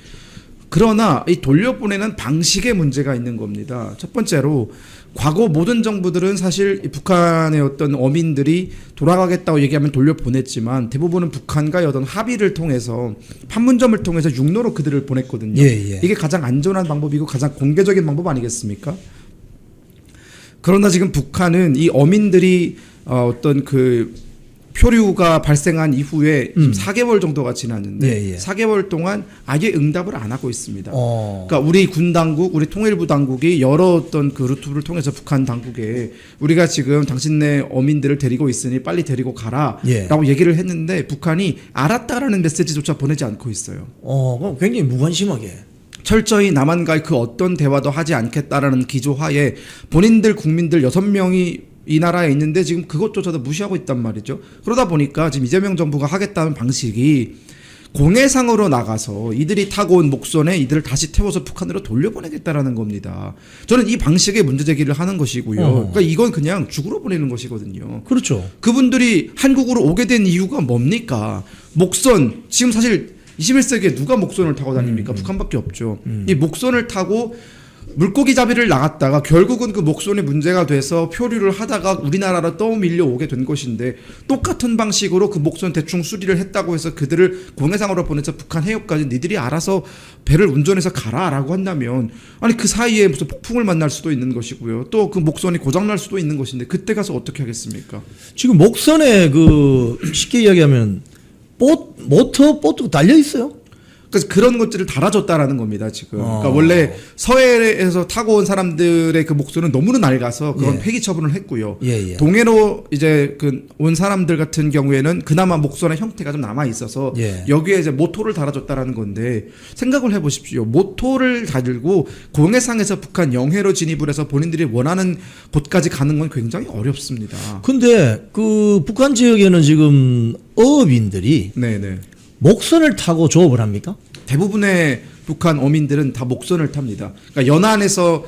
그러나 이 돌려보내는 방식에 문제가 있는 겁니다. 첫 번째로 과거 모든 정부들은 사실 이 북한의 어떤 어민들이 돌아가겠다고 얘기하면 돌려보냈지만 대부분은 북한과의 어떤 합의를 통해서 판문점을 통해서 육로로 그들을 보냈거든요. 예. 이게 가장 안전한 방법이고 가장 공개적인 방법 아니겠습니까? 그러나 지금 북한은 이 어민들이 어떤 그 표류가 발생한 이후에 지금 4개월 정도가 지났는데 예. 4개월 동안 아예 응답을 안 하고 있습니다. 그러니까 우리 군 당국, 우리 통일부 당국이 여러 어떤 그 루트를 통해서 북한 당국에 우리가 지금 당신네 어민들을 데리고 있으니 빨리 데리고 가라라고 얘기를 했는데 북한이 알았다라는 메시지조차 보내지 않고 있어요. 그럼 굉장히 무관심하게. 철저히 남한과의 그 어떤 대화도 하지 않겠다라는 기조하에 본인들 국민들 6명이 이 나라에 있는데 지금 그것조차도 무시하고 있단 말이죠. 그러다 보니까 지금 이재명 정부가 하겠다는 방식이 공해상으로 나가서 이들이 타고 온 목선에 이들을 다시 태워서 북한으로 돌려보내겠다라는 겁니다. 저는 이 방식의 문제 제기를 하는 것이고요. 그러니까 이건 그냥 죽으러 보내는 것이거든요. 그렇죠. 그분들이 한국으로 오게 된 이유가 뭡니까? 목선, 지금 사실 21세기에 누가 목선을 타고 다닙니까? 북한밖에 없죠. 이 목선을 타고 물고기 잡이를 나갔다가 결국은 그 목선이 문제가 돼서 표류를 하다가 우리나라로 떠밀려 오게 된 것인데, 똑같은 방식으로 그 목선 대충 수리를 했다고 해서 그들을 공해상으로 보내서 북한 해역까지 니들이 알아서 배를 운전해서 가라라고 한다면, 아니 그 사이에 무슨 폭풍을 만날 수도 있는 것이고요. 또 그 목선이 고장날 수도 있는 것인데 그때 가서 어떻게 하겠습니까? 지금 목선에 쉽게 이야기하면 모터보트가 달려 있어요. 그래서 그런 것들을 달아줬다라는 겁니다, 지금. 그러니까 원래 서해에서 타고 온 사람들의 그 목선은 너무나 낡아서 그건 폐기 처분을 했고요. 동해로 이제 온 사람들 같은 경우에는 그나마 목선의 형태가 좀 남아 있어서 여기에 이제 모토를 달아줬다라는 건데, 생각을 해보십시오. 모토를 달고 공해상에서 북한 영해로 진입을 해서 본인들이 원하는 곳까지 가는 건 굉장히 어렵습니다. 근데 그 북한 지역에는 지금 어업인들이 목선을 타고 조업을 합니까? 대부분의 북한 어민들은 다 목선을 탑니다. 그러니까 연안에서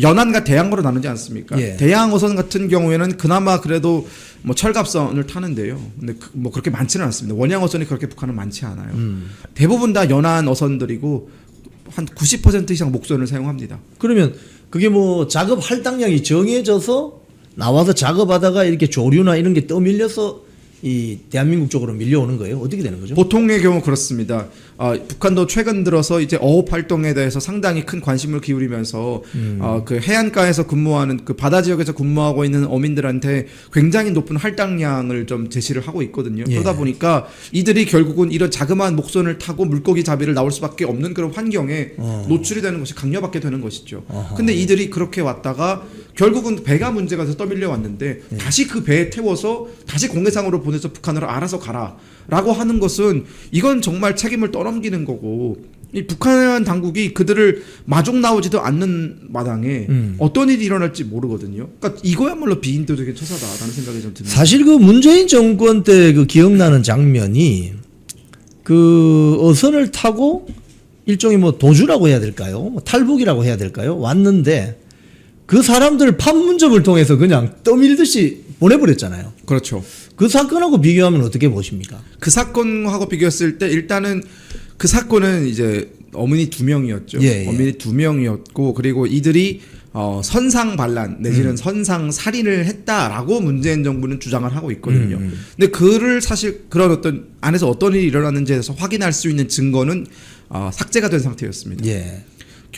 연안과 대양으로 나누지 않습니까? 대양 어선 같은 경우에는 그나마 그래도 뭐 철갑선을 타는데요. 근데 뭐 그렇게 많지는 않습니다. 원양 어선이 그렇게 북한은 많지 않아요. 대부분 다 연안 어선들이고 한 90% 이상 목선을 사용합니다. 그러면 그게 뭐 작업 할당량이 정해져서 나와서 작업하다가 이렇게 조류나 이런 게 떠밀려서 이 대한민국 쪽으로 밀려오는 거예요? 어떻게 되는 거죠? 보통의 경우 그렇습니다. 북한도 최근 들어서 이제 어업 활동에 대해서 상당히 큰 관심을 기울이면서 그 해안가에서 근무하는 그 바다 지역에서 근무하고 있는 어민들한테 굉장히 높은 할당량을 좀 제시를 하고 있거든요. 그러다 보니까 이들이 결국은 이런 자그마한 목선을 타고 물고기 잡이를 나올 수밖에 없는 그런 환경에 노출이 되는 것이 강요받게 되는 것이죠. 근데 이들이 그렇게 왔다가 결국은 배가 문제가 돼서 떠밀려 왔는데 다시 그 배에 태워서 다시 공해상으로 보내서 북한으로 알아서 가라라고 하는 것은 이건 정말 책임을 떠넘기는 거고, 이 북한 당국이 그들을 마중 나오지도 않는 마당에 어떤 일이 일어날지 모르거든요. 그러니까 이거야말로 비인도적인 처사다라는 생각이 좀 듭니다. 사실 그 문재인 정권 때 그 기억나는 장면이 그 어선을 타고 일종의 뭐 도주라고 해야 될까요? 뭐 탈북이라고 해야 될까요? 왔는데 그 사람들 판문점을 통해서 그냥 떠밀듯이 보내버렸잖아요. 그렇죠. 그 사건하고 비교하면 어떻게 보십니까? 그 사건하고 비교했을 때 일단은 그 사건은 이제 어머니 2명이었죠. 어머니 2명이었고, 그리고 이들이 선상 반란 내지는 선상 살인을 했다라고 문재인 정부는 주장을 하고 있거든요. 근데 그를 사실 그런 어떤 안에서 어떤 일이 일어났는지에 대해서 확인할 수 있는 증거는 삭제가 된 상태였습니다.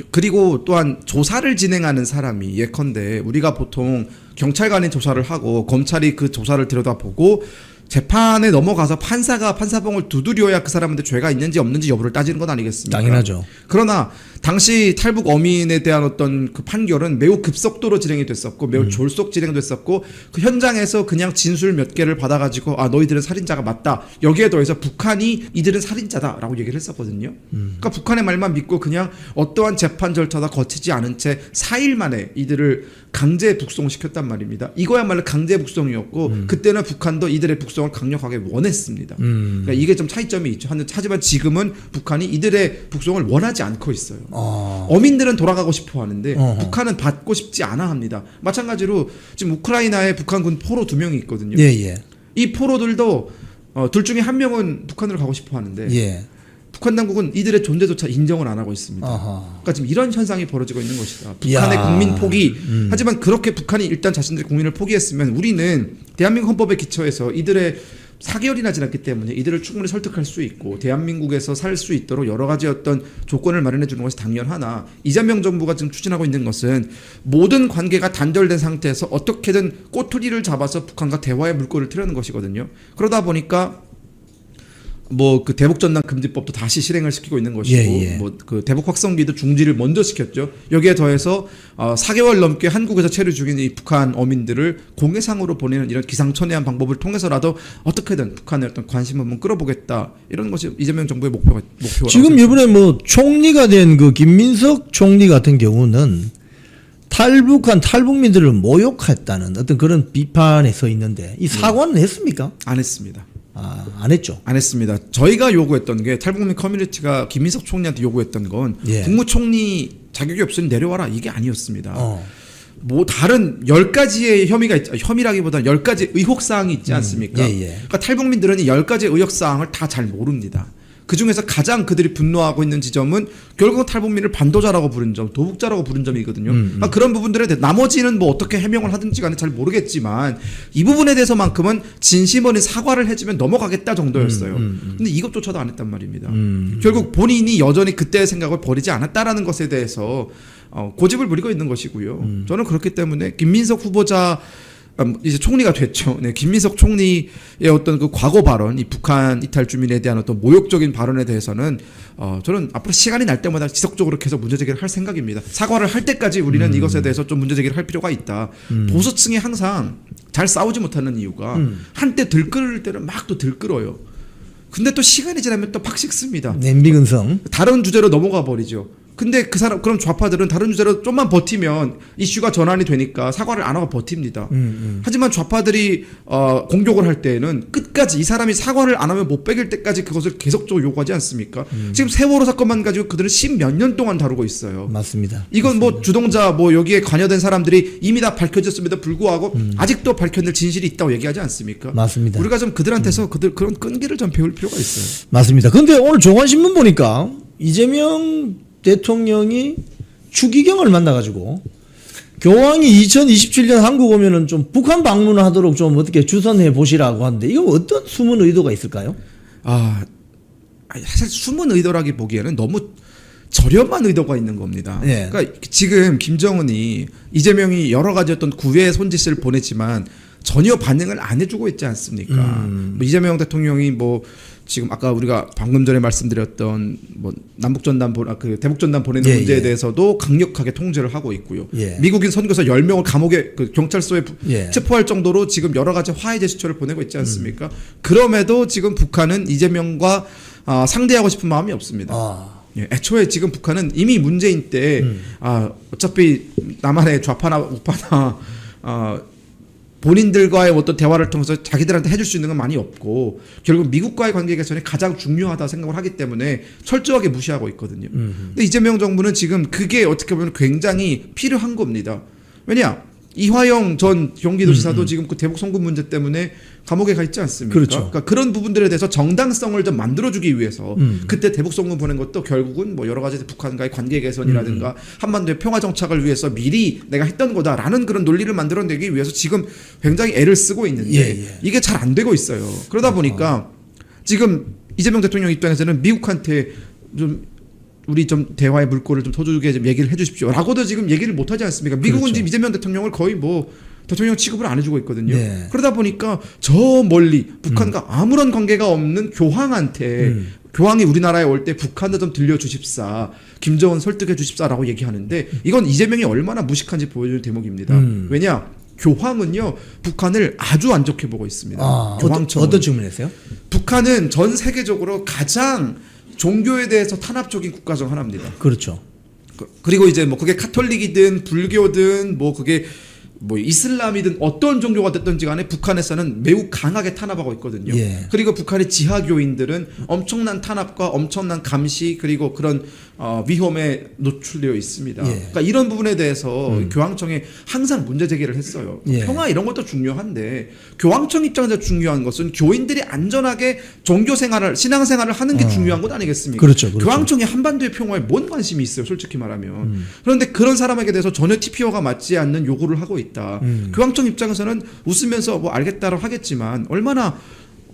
그리고 또한 조사를 진행하는 사람이, 예컨대 우리가 보통 경찰관이 조사를 하고 검찰이 그 조사를 들여다보고 재판에 넘어가서 판사가 판사봉을 두드려야 그 사람한테 죄가 있는지 없는지 여부를 따지는 건 아니겠습니까? 당연하죠. 그러나 당시 탈북 어민에 대한 어떤 그 판결은 매우 급속도로 진행이 됐었고 매우 졸속 진행됐었고 그 현장에서 그냥 진술 몇 개를 받아가지고 아 너희들은 살인자가 맞다. 여기에 더해서 북한이 이들은 살인자다라고 얘기를 했었거든요. 그러니까 북한의 말만 믿고 그냥 어떠한 재판 절차도 거치지 않은 채 4일 만에 이들을 강제 북송시켰단 말입니다. 이거야말로 강제 북송이었고 그때는 북한도 이들의 북송을 강력하게 원했습니다. 그러니까 이게 좀 차이점이 있죠. 하지만 지금은 북한이 이들의 북송을 원하지 않고 있어요. 어민들은 돌아가고 싶어 하는데 북한은 받고 싶지 않아 합니다. 마찬가지로 지금 우크라이나에 북한군 포로 2명이 있거든요. 예, 예. 이 포로들도 둘 중에 한 명은 북한으로 가고 싶어 하는데 예. 북한 당국은 이들의 존재조차 인정을 안 하고 있습니다. 아하. 그러니까 지금 이런 현상이 벌어지고 있는 것이다. 북한의 야. 국민 포기. 하지만 그렇게 북한이 일단 자신들의 국민을 포기했으면 우리는 대한민국 헌법에 기초해서 이들의 4개월이나 지났기 때문에 이들을 충분히 설득할 수 있고 대한민국에서 살 수 있도록 여러 가지 어떤 조건을 마련해 주는 것이 당연하나 이재명 정부가 지금 추진하고 있는 것은 모든 관계가 단절된 상태에서 어떻게든 꼬투리를 잡아서 북한과 대화의 물꼬를 트려는 것이거든요. 그러다 보니까 뭐 그 대북 전단 금지법도 다시 실행을 시키고 있는 것이고 예, 예. 뭐 그 대북 확성기도 중지를 먼저 시켰죠. 여기에 더해서 4개월 넘게 한국에서 체류 중인 이 북한 어민들을 공해상으로 보내는 이런 기상천외한 방법을 통해서라도 어떻게든 북한의 어떤 관심을 한번 끌어보겠다 이런 것이 이재명 정부의 목표라고 지금 생각합니다. 이번에 뭐 총리가 된 그 김민석 총리 같은 경우는 탈북한 탈북민들을 모욕했다는 어떤 그런 비판에 서 있는데 이 사과는 했습니까? 안 했습니다. 안 했죠. 안 했습니다. 저희가 요구했던 게 탈북민 커뮤니티가 김민석 총리한테 요구했던 건 예. 국무총리 자격이 없으니 내려와라 이게 아니었습니다. 뭐 다른 10가지의 혐의가 혐의라기보다는 10가지 의혹 사항이 있지 않습니까? 예, 예. 그러니까 탈북민들은 이 10가지 의혹 사항을 다 잘 모릅니다. 그 중에서 가장 그들이 분노하고 있는 지점은 결국 탈북민을 반도자라고 부른 점, 도북자라고 부른 점이거든요. 그러니까 그런 부분들에 대해 나머지는 뭐 어떻게 해명을 하든지 간에 잘 모르겠지만 이 부분에 대해서만큼은 진심 어린 사과를 해주면 넘어가겠다 정도였어요. 근데 이것조차도 안 했단 말입니다. 결국 본인이 여전히 그때의 생각을 버리지 않았다라는 것에 대해서 고집을 부리고 있는 것이고요. 저는 그렇기 때문에 김민석 후보자 이제 총리가 됐죠. 네, 김민석 총리의 어떤 그 과거 발언, 이 북한 이탈 주민에 대한 어떤 모욕적인 발언에 대해서는 저는 앞으로 시간이 날 때마다 지속적으로 계속 문제 제기를 할 생각입니다. 사과를 할 때까지 우리는 이것에 대해서 좀 문제 제기를 할 필요가 있다. 보수층이 항상 잘 싸우지 못하는 이유가 한때 들끓을 때는 막 또 들끓어요. 근데 또 시간이 지나면 또 팍 식습니다. 냄비 근성. 다른 주제로 넘어가 버리죠. 근데 그 사람 그럼 좌파들은 다른 주제로 좀만 버티면 이슈가 전환이 되니까 사과를 안 하고 버팁니다. 하지만 좌파들이 공격을 할 때에는 끝까지 이 사람이 사과를 안 하면 못 빼길 때까지 그것을 계속적으로 요구하지 않습니까? 지금 세월호 사건만 가지고 그들은 10몇 년 동안 다루고 있어요. 맞습니다. 이건 뭐 주동자 뭐 여기에 관여된 사람들이 이미 다 밝혀졌음에도 불구하고 아직도 밝혀낼 진실이 있다고 얘기하지 않습니까? 맞습니다. 우리가 좀 그들한테서 그들 그런 끈기를 좀 배울 필요가 있어요. 맞습니다. 근데 오늘 조간신문 보니까 이재명 대통령이 추기경을 만나가지고 교황이 2027년 한국 오면은 좀 북한 방문을 하도록 좀 어떻게 주선해 보시라고 하는데 이거 어떤 숨은 의도가 있을까요? 사실 숨은 의도라기 보기에는 너무 저렴한 의도가 있는 겁니다. 예. 그러니까 지금 김정은이 이재명이 여러 가지 어떤 구애의 손짓을 보냈지만 전혀 반응을 안 해주고 있지 않습니까? 뭐 이재명 대통령이 뭐 지금 아까 우리가 방금 전에 말씀드렸던 뭐 남북전단 그 대북전단 보내는 예, 문제에 예. 대해서도 강력하게 통제를 하고 있고요. 예. 미국인 선교사 10명을 감옥에 그 경찰서에 예. 체포할 정도로 지금 여러 가지 화해 제스처를 보내고 있지 않습니까? 그럼에도 지금 북한은 이재명과 상대하고 싶은 마음이 없습니다. 예, 애초에 지금 북한은 이미 문재인 때 어차피 남한의 좌파나 우파나 본인들과의 어떤 대화를 통해서 자기들한테 해줄 수 있는 건 많이 없고 결국 미국과의 관계 개선이 가장 중요하다 생각을 하기 때문에 철저하게 무시하고 있거든요. 근데 이재명 정부는 지금 그게 어떻게 보면 굉장히 필요한 겁니다. 왜냐? 이화영 전 경기도지사도 지금 그 대북 송금 문제 때문에 감옥에 가 있지 않습니까? 그렇죠. 그러니까 그런 부분들에 대해서 정당성을 좀 만들어주기 위해서 그때 대북 송금 보낸 것도 결국은 뭐 여러 가지 북한과의 관계 개선이라든가 한반도의 평화 정착을 위해서 미리 내가 했던 거다라는 그런 논리를 만들어내기 위해서 지금 굉장히 애를 쓰고 있는데 예. 이게 잘 안 되고 있어요. 그러다 보니까 지금 이재명 대통령 입장에서는 미국한테 좀 우리 좀 대화의 물꼬를 좀 터주게 좀 얘기를 해주십시오라고도 지금 얘기를 못 하지 않습니까? 미국은 그렇죠. 지금 이재명 대통령을 거의 뭐 대통령 취급을 안 해주고 있거든요. 네. 그러다 보니까 저 멀리 북한과 아무런 관계가 없는 교황한테 교황이 우리나라에 올 때 북한도 좀 들려주십사, 김정은 설득해 주십사라고 얘기하는데 이건 이재명이 얼마나 무식한지 보여주는 대목입니다. 왜냐? 교황은요 북한을 아주 안 좋게 보고 있습니다. 교황청은. 어떤 측면에서요? 북한은 전 세계적으로 가장 종교에 대해서 탄압적인 국가 중 하나입니다. 그렇죠. 그리고 이제 뭐 그게 카톨릭이든 불교든 뭐 그게 뭐 이슬람이든 어떤 종교가 됐든지 간에 북한에서는 매우 강하게 탄압하고 있거든요. 예. 그리고 북한의 지하교인들은 엄청난 탄압과 엄청난 감시 그리고 그런 위험에 노출되어 있습니다. 예. 그러니까 이런 부분에 대해서 교황청에 항상 문제 제기를 했어요. 예. 평화 이런 것도 중요한데 교황청 입장에서 중요한 것은 교인들이 안전하게 종교 생활을 신앙 생활을 하는 게 중요한 것 아니겠습니까? 그렇죠, 그렇죠. 교황청이 한반도의 평화에 뭔 관심이 있어요, 솔직히 말하면. 그런데 그런 사람에게 대해서 전혀 TPO가 맞지 않는 요구를 하고 있다. 교황청 입장에서는 웃으면서 뭐 알겠다고 하겠지만 얼마나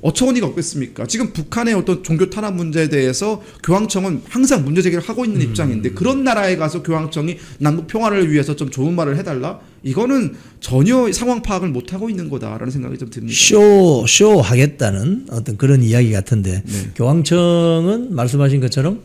어처구니가 없겠습니까? 지금 북한의 어떤 종교 탄압 문제에 대해서 교황청은 항상 문제 제기를 하고 있는 입장인데 그런 나라에 가서 교황청이 남북 평화를 위해서 좀 좋은 말을 해달라? 이거는 전혀 상황 파악을 못 하고 있는 거다라는 생각이 좀 듭니다. 쇼 하겠다는 어떤 그런 이야기 같은데 네. 교황청은 말씀하신 것처럼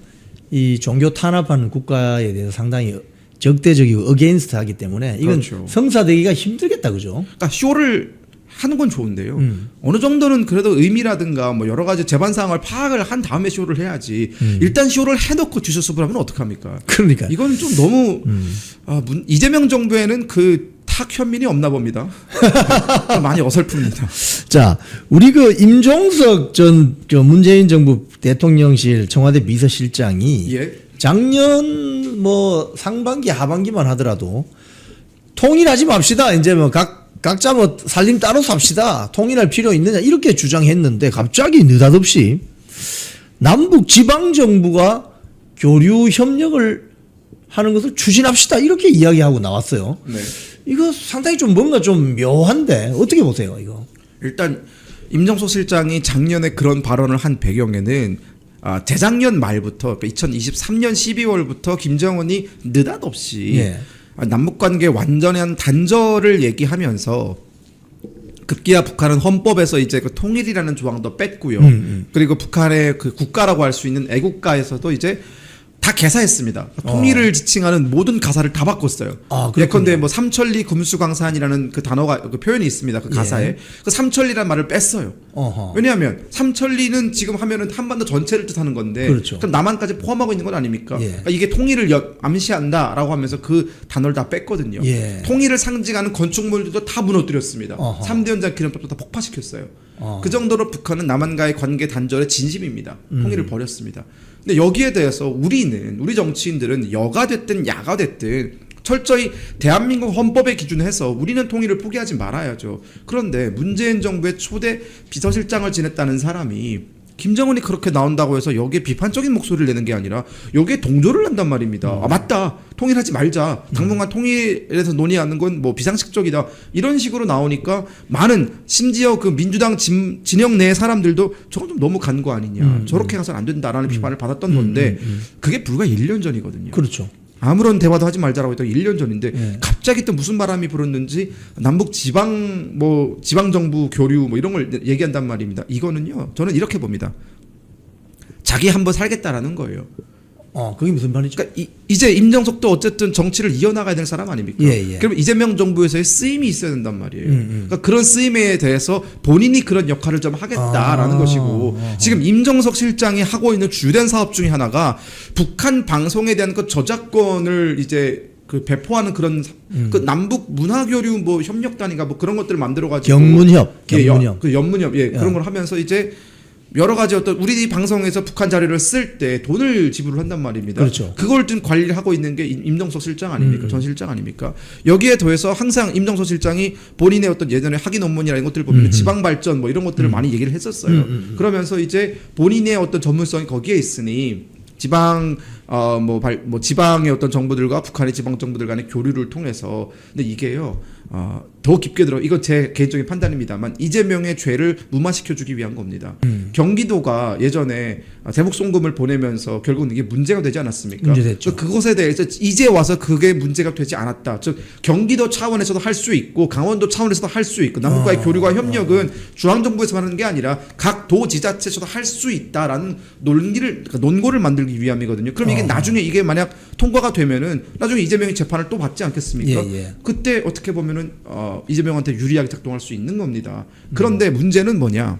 이 종교 탄압하는 국가에 대해서 상당히 적대적이고 어게인스트하기 때문에 이건 그렇죠. 성사되기가 힘들겠다, 그죠? 그러니까 쇼를 하는 건 좋은데요. 어느 정도는 그래도 의미라든가 뭐 여러 가지 재반 사항을 파악을 한 다음에 쇼를 해야지. 일단 쇼를 해놓고 주소수를 하면 어떡합니까? 그러니까 이건 좀 너무 이재명 정부에는 그 탁 현민이 없나 봅니다. 많이 어설픕니다. 자, 우리 그 임종석 전 문재인 정부 대통령실 청와대 비서실장이 예. 작년 뭐 상반기 하반기만 하더라도 통일하지 맙시다. 이제 뭐 각자 뭐 살림 따로 삽시다. 통일할 필요 있느냐 이렇게 주장했는데 갑자기 느닷없이 남북 지방 정부가 교류 협력을 하는 것을 추진합시다 이렇게 이야기하고 나왔어요. 네. 이거 상당히 좀 뭔가 좀 묘한데 어떻게 보세요, 이거? 일단 임종석 실장이 작년에 그런 발언을 한 배경에는 재작년 말부터 그러니까 2023년 12월부터 김정은이 느닷없이 예. 남북 관계 완전한 단절을 얘기하면서 급기야 북한은 헌법에서 이제 그 통일이라는 조항도 뺐고요. 그리고 북한의 그 국가라고 할 수 있는 애국가에서도 이제 다 개사했습니다. 통일을 지칭하는 모든 가사를 다 바꿨어요. 예컨대 뭐 삼천리 금수강산이라는 그 단어가 그 표현이 있습니다. 그 가사에 예. 그 삼천리라는 말을 뺐어요. 어허. 왜냐하면 삼천리는 지금 하면은 한반도 전체를 뜻하는 건데 그렇죠. 그럼 남한까지 포함하고 있는 건 아닙니까? 예. 그러니까 이게 통일을 암시한다라고 하면서 그 단어를 다 뺐거든요. 예. 통일을 상징하는 건축물들도 다 무너뜨렸습니다. 어허. 3대 연장 기념탑도 다 폭파시켰어요. 어. 그 정도로 북한은 남한과의 관계 단절에 진심입니다. 통일을 버렸습니다. 근데 여기에 대해서 우리 정치인들은 여가 됐든 야가 됐든 철저히 대한민국 헌법에 기준해서 우리는 통일을 포기하지 말아야죠. 그런데 문재인 정부의 초대 비서실장을 지냈다는 사람이 김정은이 그렇게 나온다고 해서 여기에 비판적인 목소리를 내는 게 아니라 여기에 동조를 한단 말입니다. 맞다. 통일하지 말자. 당분간 통일에 대해서 논의하는 건 뭐 비상식적이다. 이런 식으로 나오니까 많은 심지어 그 민주당 진영 내 사람들도 저건 좀 너무 간 거 아니냐. 저렇게 가서는 안 된다라는 비판을 받았던 건데 그게 불과 1년 전이거든요. 그렇죠. 아무런 대화도 하지 말자라고 했던 1년 전인데 예. 갑자기 또 무슨 바람이 불었는지 남북 지방 정부 교류 뭐 이런 걸 얘기한단 말입니다. 이거는요. 저는 이렇게 봅니다. 자기 한번 살겠다라는 거예요. 그게 무슨 말이죠? 그러니까 이제 임정석도 어쨌든 정치를 이어나가야 될 사람 아닙니까? 예. 그럼 이재명 정부에서의 쓰임이 있어야 된단 말이에요. 그러니까 그런 쓰임에 대해서 본인이 그런 역할을 좀 하겠다라는 것이고 지금 임정석 실장이 하고 있는 주된 사업 중에 하나가 북한 방송에 대한 그 저작권을 이제 그 배포하는 그런 그 남북 문화교류 뭐 협력단인가 뭐 그런 것들을 만들어 가지고 경문협. 그 연문협 그런 걸 하면서 이제 여러 가지 어떤 우리 방송에서 북한 자료를 쓸 때 돈을 지불을 한단 말입니다. 그렇죠. 그걸 좀 관리를 하고 있는 게 임정석 실장 아닙니까? 전 실장 아닙니까? 여기에 더해서 항상 임정석 실장이 본인의 어떤 예전에 학위 논문이나 이런 것들을 보면 지방 발전 뭐 이런 것들을 많이 얘기를 했었어요. 그러면서 이제 본인의 어떤 전문성이 거기에 있으니 지방 뭐 지방의 어떤 정부들과 북한의 지방 정부들 간의 교류를 통해서 근데 이게요 더 깊게 들어 이건 제 개인적인 판단입니다만 이재명의 죄를 무마시켜주기 위한 겁니다. 경기도가 예전에 대북 송금을 보내면서 결국은 이게 문제가 되지 않았습니까? 문제됐죠. 그것에 대해서 이제 와서 그게 문제가 되지 않았다. 즉 경기도 차원에서도 할 수 있고 강원도 차원에서도 할 수 있고 남북과의 교류와 협력은 중앙정부에서 하는 게 아니라 각 도지자체에서도 할 수 있다라는 논고를 만들기 위함이거든요. 그럼 이게 나중에 이게 만약 통과가 되면은 나중에 이재명이 재판을 또 받지 않겠습니까? 예. 그때 어떻게 보면은 이재명한테 유리하게 작동할 수 있는 겁니다. 그런데 문제는 뭐냐?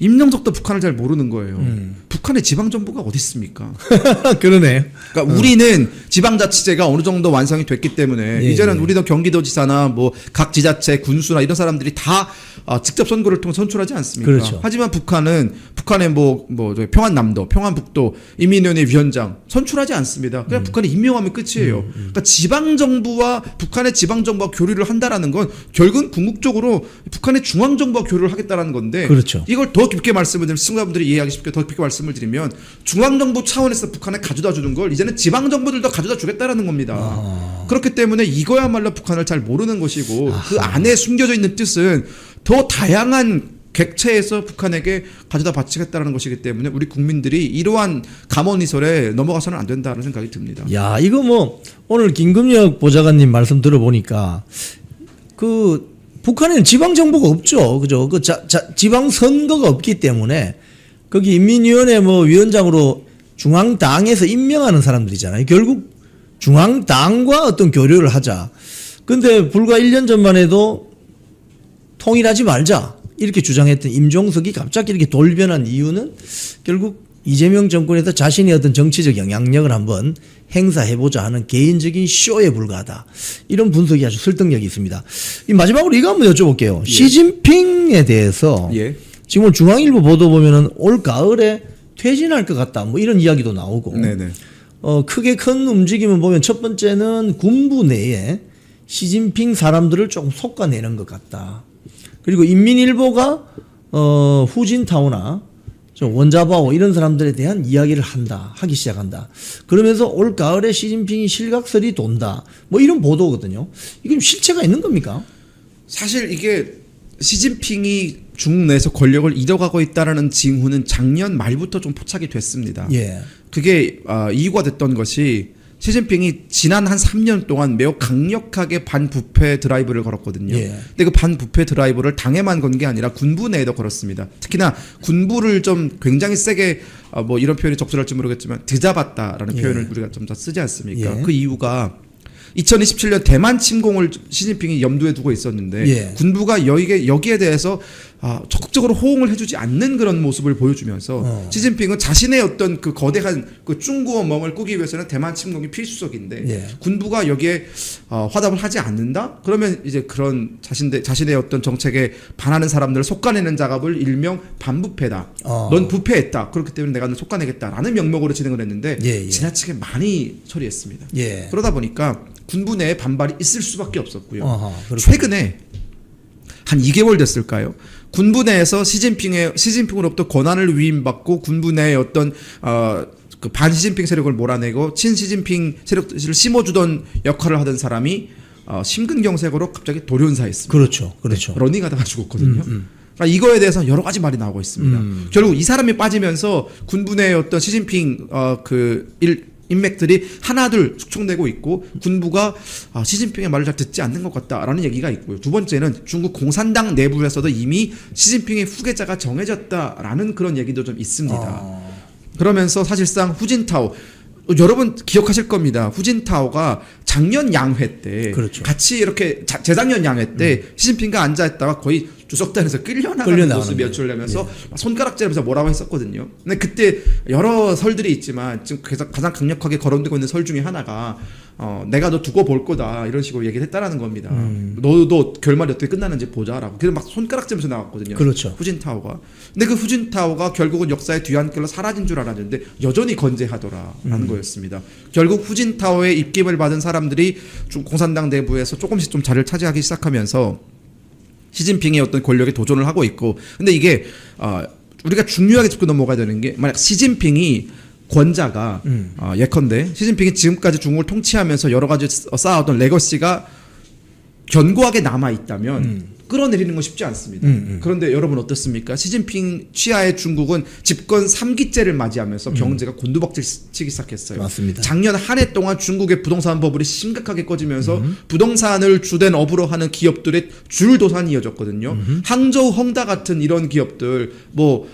임명석도 북한을 잘 모르는 거예요. 북한의 지방 정부가 어디 있습니까? 그러네. 그러니까 우리는 지방자치제가 어느 정도 완성이 됐기 때문에 예, 이제는 우리도 경기도지사나 뭐 각 지자체, 군수나 이런 사람들이 다 직접 선거를 통해 선출하지 않습니까? 그렇죠. 하지만 북한의 뭐 저기 평안남도, 평안북도 인민위원회 위원장 선출하지 않습니다. 그냥 북한이 임명하면 끝이에요. 그러니까 지방 정부와 북한의 지방 정부와 교류를 한다라는 건 결국은 궁극적으로 북한의 중앙 정부와 교류를 하겠다라는 건데 그렇죠. 이걸 더 깊게 말씀을 드리면 시청자분들이 이해하기 쉽게 더 깊게 말씀을 드리면 중앙정부 차원에서 북한에 가져다 주는 걸 이제는 지방정부들도 가져다 주겠다라는 겁니다. 그렇기 때문에 이거야말로 북한을 잘 모르는 것이고 그 안에 숨겨져 있는 뜻은 더 다양한 객체에서 북한에게 가져다 바치겠다는 것이기 때문에 우리 국민들이 이러한 감언이설에 넘어가서는 안 된다는 생각이 듭니다. 야, 이거 뭐 오늘 김금혁 보좌관님 말씀 들어보니까 그 북한에는 지방 정부가 없죠. 그죠? 그 지방 선거가 없기 때문에 거기 인민위원회 뭐 위원장으로 중앙당에서 임명하는 사람들이잖아요. 결국 중앙당과 어떤 교류를 하자. 근데 불과 1년 전만 해도 통일하지 말자. 이렇게 주장했던 임종석이 갑자기 이렇게 돌변한 이유는 결국 이재명 정권에서 자신의 어떤 정치적 영향력을 한번 행사해보자 하는 개인적인 쇼에 불과하다. 이런 분석이 아주 설득력이 있습니다. 마지막으로 이거 한번 여쭤볼게요. 예. 시진핑에 대해서 예. 지금 중앙일보 보도 보면은 올 가을에 퇴진할 것 같다. 뭐 이런 이야기도 나오고. 네네. 크게 큰 움직임을 보면 첫 번째는 군부 내에 시진핑 사람들을 조금 솎아내는 것 같다. 그리고 인민일보가 후진타오나 좀 원자바오 이런 사람들에 대한 이야기를 하기 시작한다. 그러면서 올 가을에 시진핑이 실각설이 돈다. 뭐 이런 보도거든요. 이게 실체가 있는 겁니까? 사실 이게 시진핑이 중내에서 권력을 잃어가고 있다라는 징후는 작년 말부터 좀 포착이 됐습니다. 예. 그게 이유가 됐던 것이 시진핑이 지난 한 3년 동안 매우 강력하게 반부패 드라이브를 걸었거든요. 예. 근데 그 반부패 드라이브를 당에만 건 게 아니라 군부 내에도 걸었습니다. 특히나 군부를 좀 굉장히 세게 뭐 이런 표현이 적절할지 모르겠지만 드잡았다라는 예. 표현을 우리가 좀 더 쓰지 않습니까? 예. 그 이유가 2027년 대만 침공을 시진핑이 염두에 두고 있었는데 예. 군부가 여기에 대해서 적극적으로 호응을 해주지 않는 그런 모습을 보여주면서 시진핑은 자신의 어떤 그 거대한 그 중국어 멍을 꾸기 위해서는 대만 침공이 필수적인데 예. 군부가 여기에 화답을 하지 않는다? 그러면 이제 그런 자신의 어떤 정책에 반하는 사람들을 솎아내는 작업을 일명 반부패다. 넌 부패했다. 그렇기 때문에 내가 너 솎아내겠다라는 명목으로 진행을 했는데 예. 지나치게 많이 처리했습니다. 예. 그러다 보니까 군부 내에 반발이 있을 수밖에 없었고요. 그렇군요. 최근에 한 2개월 됐을까요? 군부 내에서 시진핑으로부터 권한을 위임받고 군부 내의 어떤 그 반시진핑 세력을 몰아내고 친시진핑 세력을 심어주던 역할을 하던 사람이 심근경색으로 갑자기 돌연사했습니다. 그렇죠. 러닝하다가 죽었거든요. 그러니까 이거에 대해서 여러 가지 말이 나오고 있습니다. 결국 이 사람이 빠지면서 군부 내의 어떤 시진핑 인맥들이 하나둘 숙청되고 있고 군부가 시진핑의 말을 잘 듣지 않는 것 같다라는 얘기가 있고요. 두 번째는 중국 공산당 내부에서도 이미 시진핑의 후계자가 정해졌다라는 그런 얘기도 좀 있습니다. 그러면서 사실상 후진타오 여러분 기억하실 겁니다. 후진타오가 작년 양회 때 그렇죠. 같이 이렇게 재작년 양회 때 시진핑과 앉아있다가 거의 주석단에서 끌려나가는 모습이 연출되면서 손가락질하면서 뭐라고 했었거든요. 근데 그때 여러 설들이 있지만 지금 가장 강력하게 거론되고 있는 설 중에 하나가 내가 너 두고 볼 거다 이런 식으로 얘기를 했다라는 겁니다. 너도 결말이 어떻게 끝나는지 보자라고. 그래서 막 손가락질하면서 나왔거든요. 그렇죠. 후진타오가. 근데 그 후진타오가 결국은 역사의 뒤안길로 사라진 줄 알았는데 여전히 건재하더라라는 거였습니다. 결국 후진타오의 입김을 받은 사람들이 좀 공산당 내부에서 조금씩 좀 자리를 차지하기 시작하면서 시진핑의 어떤 권력에 도전을 하고 있고, 근데 이게 우리가 중요하게 짚고 넘어가야 되는 게 만약 시진핑이 권자가 예컨대 시진핑이 지금까지 중국을 통치하면서 여러 가지 쌓아왔던 레거시가 견고하게 남아 있다면 끌어내리는 건 쉽지 않습니다. 그런데 여러분 어떻습니까? 시진핑 취하의 중국은 집권 3기째를 맞이하면서 경제가 곤두박질치기 시작했어요. 맞습니다. 작년 한 해 동안 중국의 부동산 버블이 심각하게 꺼지면서 부동산을 주된 업으로 하는 기업들의 줄도산이 이어졌거든요. 항저우 헝다 같은 이런 기업들 뭐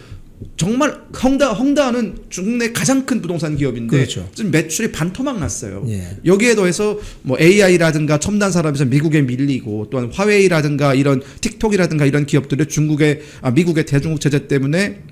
정말 헝다는 중국 내 가장 큰 부동산 기업인데 그렇죠. 지금 매출이 반토막 났어요. 예. 여기에 더해서 뭐 AI라든가 첨단 산업에서 미국에 밀리고 또한 화웨이라든가 이런 틱톡이라든가 이런 기업들의 미국의 대중국 제재 때문에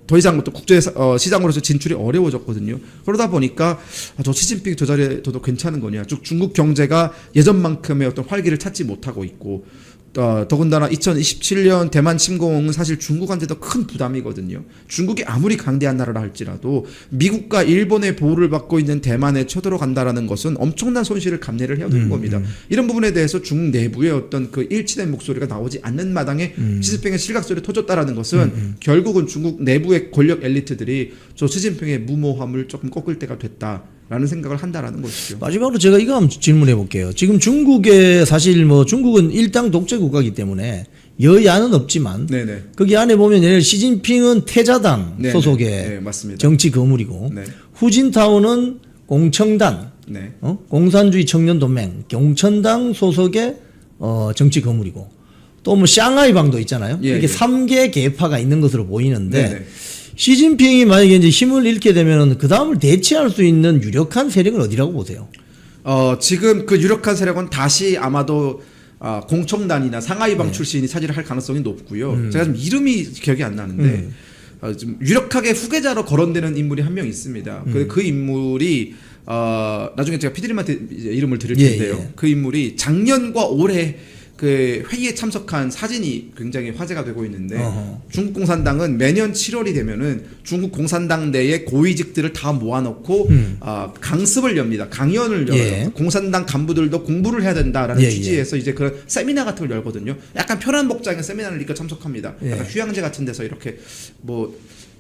더 이상 또 국제 시장으로서 진출이 어려워졌거든요. 그러다 보니까 저 시진핑 저 자리에 둬도 괜찮은 거냐. 즉 중국 경제가 예전만큼의 어떤 활기를 찾지 못하고 있고 더군다나 2027년 대만 침공은 사실 중국한테도 큰 부담이거든요. 중국이 아무리 강대한 나라라 할지라도 미국과 일본의 보호를 받고 있는 대만에 쳐들어간다라는 것은 엄청난 손실을 감내를 해야 되는 겁니다. 이런 부분에 대해서 중국 내부의 어떤 그 일치된 목소리가 나오지 않는 마당에 시진핑의 실각설이 터졌다라는 것은 결국은 중국 내부의 권력 엘리트들이 저 시진핑의 무모함을 조금 꺾을 때가 됐다. 라는 생각을 한다라는 것이죠. 마지막으로 제가 이거 한번 질문해 볼게요. 지금 중국에 사실 뭐 중국은 일당 독재 국가이기 때문에 여야는 없지만 네네. 거기 안에 보면 예를 시진핑은 태자당 네네. 소속의 네, 맞습니다. 정치 거물이고 네. 후진타오는 공청당 네. 공산주의 청년동맹 공천당 소속의 정치 거물이고 또 뭐 샹하이방도 있잖아요. 예, 이게 예. 3개 계파가 있는 것으로 보이는데 네네. 시진핑이 만약에 이제 힘을 잃게 되면은 그 다음을 대체할 수 있는 유력한 세력은 어디라고 보세요? 지금 그 유력한 세력은 다시 아마도 공청단이나 상하이방 네. 출신이 차지를 할 가능성이 높고요. 제가 좀 이름이 기억이 안 나는데 좀 유력하게 후계자로 거론되는 인물이 한 명 있습니다. 그 인물이 나중에 제가 피디님한테 이름을 드릴 예, 텐데요. 예. 그 인물이 작년과 올해 그 회의에 참석한 사진이 굉장히 화제가 되고 있는데 어허. 중국 공산당은 매년 7월이 되면은 중국 공산당 내의 고위직들을 다 모아놓고 강습을 엽니다. 강연을 열어요. 예. 공산당 간부들도 공부를 해야 된다라는 예, 취지에서 이제 그런 세미나 같은 걸 열거든요. 약간 편한 복장의 세미나를 이끌어 참석합니다. 예. 약간 휴양지 같은 데서 이렇게 뭐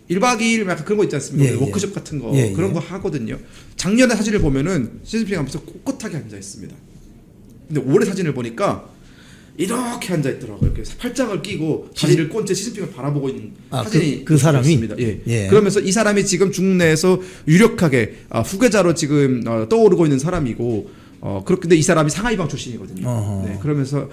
1박 2일 약간 그런 거 있지 않습니까? 예, 예. 워크숍 같은 거 예, 그런 예. 거 하거든요. 작년에 사진을 보면은 시진핑 앞에서 꼿꼿하게 앉아 있습니다. 근데 올해 사진을 보니까 이렇게 앉아 있더라고요. 이렇게 팔짱을 끼고 다리를 꼰 채 시진핑을 바라보고 있는 사진이 그 사람이 있습니다. 예. 예. 그러면서 이 사람이 지금 중국 내에서 유력하게 후계자로 지금 떠오르고 있는 사람이고 그런데 이 사람이 상하이방 출신이거든요. 어허. 네, 그러면서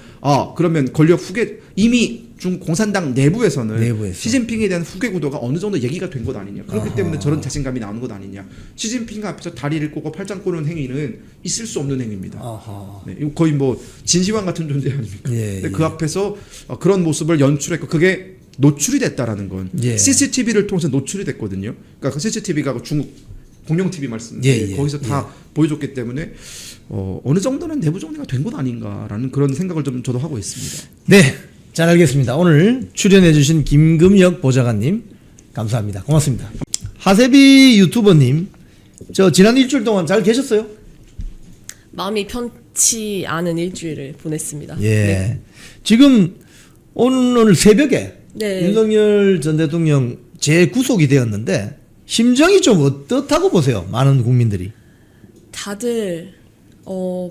그러면 권력 후계 이미 중 공산당 내부에서는 내부에서. 시진핑에 대한 후계 구도가 어느 정도 얘기가 된 것 아니냐. 그렇기 아하. 때문에 저런 자신감이 나오는 것 아니냐. 시진핑 앞에서 다리를 꼬고 팔짱 꼬는 행위는 있을 수 없는 행위입니다. 아하. 네, 이거 거의 뭐 진시황 같은 존재 아닙니까? 예, 근데 예. 그 앞에서 그런 모습을 연출했고 그게 노출이 됐다라는 건 예. CCTV를 통해서 노출이 됐거든요. 그러니까 그 CCTV가 중국 공영 TV 말씀 예, 예. 거기서 다 보여줬기 때문에 어느 정도는 내부 정리가 된 것 아닌가라는 그런 생각을 좀 저도 하고 있습니다. 네, 잘 알겠습니다. 오늘 출연해주신 김금혁 보좌관님 감사합니다. 고맙습니다. 하세비 유튜버님, 저 지난 일주일 동안 잘 계셨어요? 마음이 편치 않은 일주일을 보냈습니다. 예. 네. 지금 오늘 새벽에 네. 윤석열 전 대통령 재구속이 되었는데 심정이 좀 어떻다고 보세요? 많은 국민들이. 다들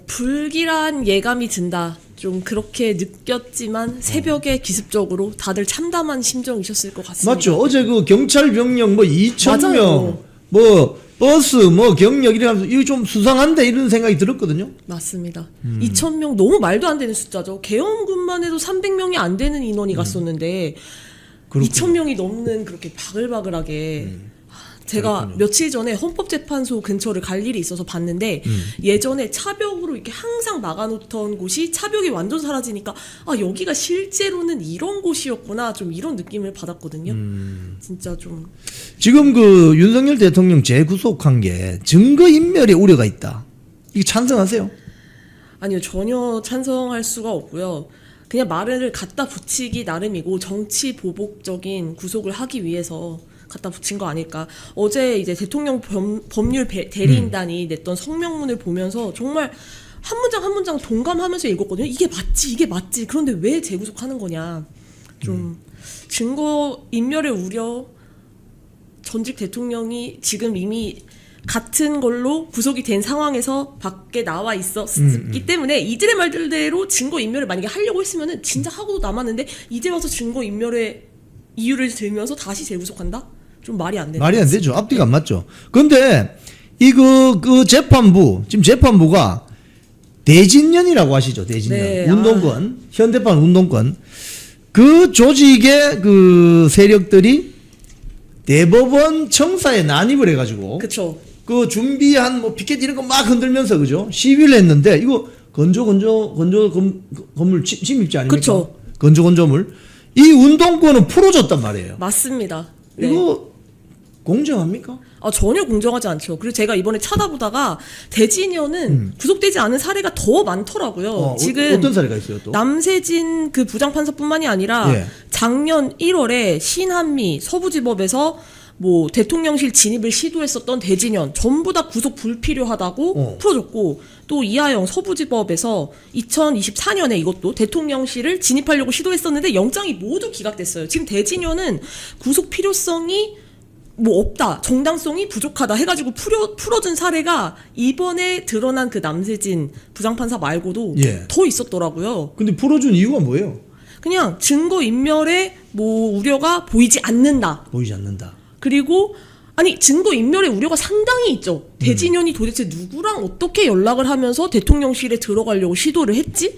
불길한 예감이 든다. 좀 그렇게 느꼈지만 새벽에 기습적으로 다들 참담한 심정이셨을 것 같습니다. 맞죠? 어제 그 경찰 병력 뭐 2,000명, 맞아요. 뭐 버스, 뭐 경력 이래가면서 이거 좀 수상한데 이런 생각이 들었거든요. 맞습니다. 2,000명 너무 말도 안 되는 숫자죠. 계엄군만 해도 300명이 안 되는 인원이 갔었는데 그렇군요. 2,000명이 넘는 그렇게 바글바글하게 제가 그렇군요. 며칠 전에 헌법재판소 근처를 갈 일이 있어서 봤는데 예전에 차벽으로 이렇게 항상 막아놓던 곳이 차벽이 완전 사라지니까 여기가 실제로는 이런 곳이었구나 좀 이런 느낌을 받았거든요. 진짜 좀 지금 그 윤석열 대통령 재구속한 게 증거인멸의 우려가 있다. 이게 찬성하세요? 아니요 전혀 찬성할 수가 없고요. 그냥 말을 갖다 붙이기 나름이고 정치 보복적인 구속을 하기 위해서 갖다 붙인 거 아닐까. 어제 이제 대통령 법률 대리인단이 냈던 성명문을 보면서 정말 한 문장 한 문장 동감하면서 읽었거든요. 이게 맞지. 그런데 왜 재구속하는 거냐. 좀 증거 인멸의 우려 전직 대통령이 지금 이미 같은 걸로 구속이 된 상황에서 밖에 나와 있었기 때문에 이들의 말대로 증거인멸을 만약에 하려고 했으면은 진짜 하고도 남았는데 이제 와서 증거인멸의 이유를 들면서 다시 재구속한다? 좀 말이 안 되는 말이 안 되죠. 앞뒤가 안 맞죠. 근데 그 재판부, 지금 재판부가 대진련이라고 하시죠. 대진련. 네, 운동권, 현대판 운동권. 그 조직의 그 세력들이 대법원 청사에 난입을 해가지고 그쵸. 그 준비한 뭐 피켓 이런 거 막 흔들면서 그죠? 시위를 했는데 이거 건물 침입지 아닙니까? 그쵸. 건물. 이 운동권은 풀어줬단 말이에요. 맞습니다. 네. 이거 공정합니까? 전혀 공정하지 않죠. 그리고 제가 이번에 찾아보다가 대진현은 구속되지 않은 사례가 더 많더라고요. 지금 어떤 사례가 있어요 또? 남세진 그 부장판사뿐만이 아니라 예. 작년 1월에 신한미 서부지법에서 뭐 대통령실 진입을 시도했었던 대진현 전부 다 구속 불필요하다고 풀어줬고, 또 이하영 서부지법에서 2024년에 이것도 대통령실을 진입하려고 시도했었는데 영장이 모두 기각됐어요. 지금 대진현은 구속 필요성이 뭐 없다, 정당성이 부족하다 해가지고 풀어준 사례가 이번에 드러난 그 남세진 부장판사 말고도 예. 더 있었더라고요. 근데 풀어준 이유가 뭐예요? 그냥 증거인멸의 뭐 우려가 보이지 않는다. 보이지 않는다. 그리고 아니 증거인멸의 우려가 상당히 있죠. 대진현이 도대체 누구랑 어떻게 연락을 하면서 대통령실에 들어가려고 시도를 했지?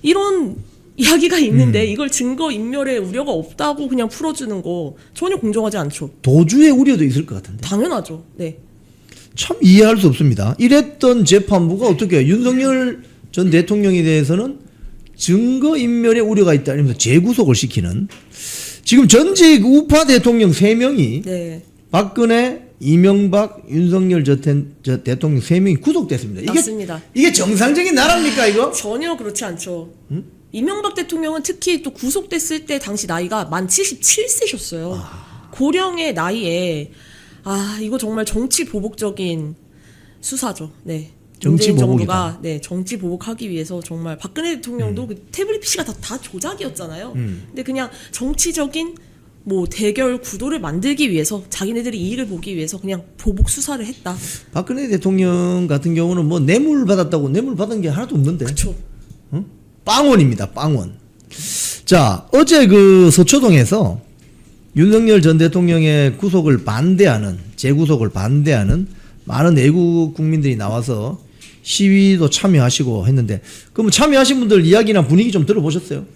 이런 이야기가 있는데 이걸 증거인멸의 우려가 없다고 그냥 풀어주는 거 전혀 공정하지 않죠. 도주의 우려도 있을 것 같은데. 당연하죠. 네. 참 이해할 수 없습니다. 이랬던 재판부가 어떻게 해요? 윤석열 전 대통령에 대해서는 증거인멸의 우려가 있다 이러면서 재구속을 시키는, 지금 전직 우파 대통령 3명이 네. 박근혜, 이명박, 윤석열 전 대통령 3명이 구속됐습니다. 맞습니다. 이게 정상적인 나라입니까 이거? 전혀 그렇지 않죠. 이명박 대통령은 특히 또 구속됐을 때 당시 나이가 만 77세셨어요. 고령의 나이에 이거 정말 정치 보복적인 수사죠. 네. 정치 문재인 보복이다. 정부가 정치 보복하기 위해서 정말 박근혜 대통령도 그 태블릿 PC가 다 조작이었잖아요. 근데 그냥 정치적인 뭐 대결 구도를 만들기 위해서 자기네들이 이익을 보기 위해서 그냥 보복 수사를 했다. 박근혜 대통령 같은 경우는 뭐 뇌물 받았다고 뇌물 받은 게 하나도 없는데. 그렇죠. 빵원입니다. 빵원. 자, 어제 그 서초동에서 윤석열 전 대통령의 구속을 반대하는, 재구속을 반대하는 많은 애국 국민들이 나와서 시위도 참여하시고 했는데, 그럼 참여하신 분들 이야기나 분위기 좀 들어보셨어요?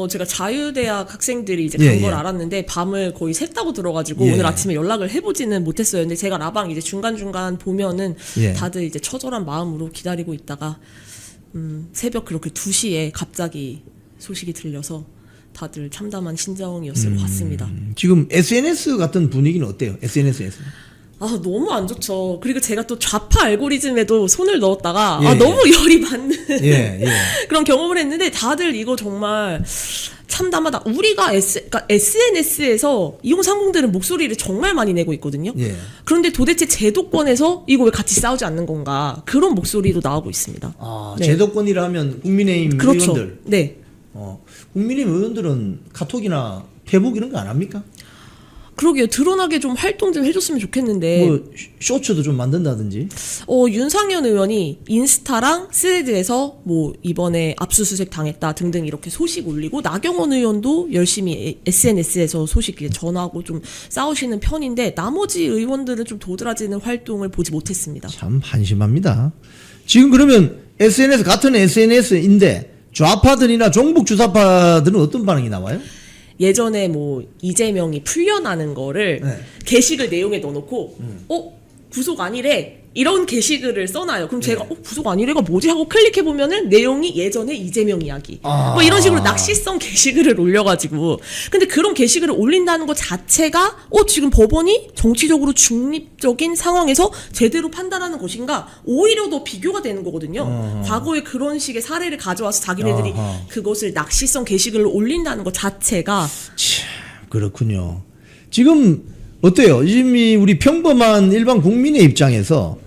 제가 자유대학 학생들이 이제 예, 간 걸 예. 알았는데 밤을 거의 샜다고 들어가지고 예. 오늘 아침에 연락을 해보지는 못했어요. 근데 제가 라방 이제 중간중간 보면은 예. 다들 이제 처절한 마음으로 기다리고 있다가 새벽 그렇게 2시에 갑자기 소식이 들려서 다들 참담한 심정이었을 것 같습니다. 지금 SNS 같은 분위기는 어때요? SNS에서. 너무 안 좋죠. 그리고 제가 또 좌파 알고리즘에도 손을 넣었다가 예, 너무 열이 받는 예, 예. 그런 경험을 했는데 다들 이거 정말 참담하다. 우리가 그러니까 SNS에서 2030들은 목소리를 정말 많이 내고 있거든요. 예. 그런데 도대체 제도권에서 이거 왜 같이 싸우지 않는 건가? 그런 목소리도 나오고 있습니다. 네. 제도권이라 하면 국민의힘 그렇죠. 의원들. 네. 국민의힘 의원들은 카톡이나 페북 이런 거 안 합니까? 그러게요. 드러나게 좀 활동 좀 해줬으면 좋겠는데. 뭐 쇼츠도 좀 만든다든지. 윤상현 의원이 인스타랑 스레드에서 뭐 이번에 압수수색 당했다 등등 이렇게 소식 올리고, 나경원 의원도 열심히 SNS에서 소식 전하고 좀 싸우시는 편인데 나머지 의원들은 좀 도드라지는 활동을 보지 못했습니다. 참 한심합니다. 지금 그러면 SNS 같은 SNS인데 좌파들이나 종북 주사파들은 어떤 반응이 나와요? 예전에 뭐 이재명이 풀려나는 거를 네. 게시글 내용에 넣어놓고 구속 아니래 이런 게시글을 써놔요. 그럼 제가 구속 아니래가 뭐지 하고 클릭해보면은 내용이 예전에 이재명 이야기 뭐 이런 식으로 낚시성 게시글을 올려가지고, 근데 그런 게시글을 올린다는 것 자체가 지금 법원이 정치적으로 중립적인 상황에서 제대로 판단하는 것인가, 오히려 더 비교가 되는 거거든요. 과거에 그런 식의 사례를 가져와서 자기네들이 그것을 낚시성 게시글을 올린다는 것 자체가. 참 그렇군요. 지금 어때요? 지금 우리 평범한 일반 국민의 입장에서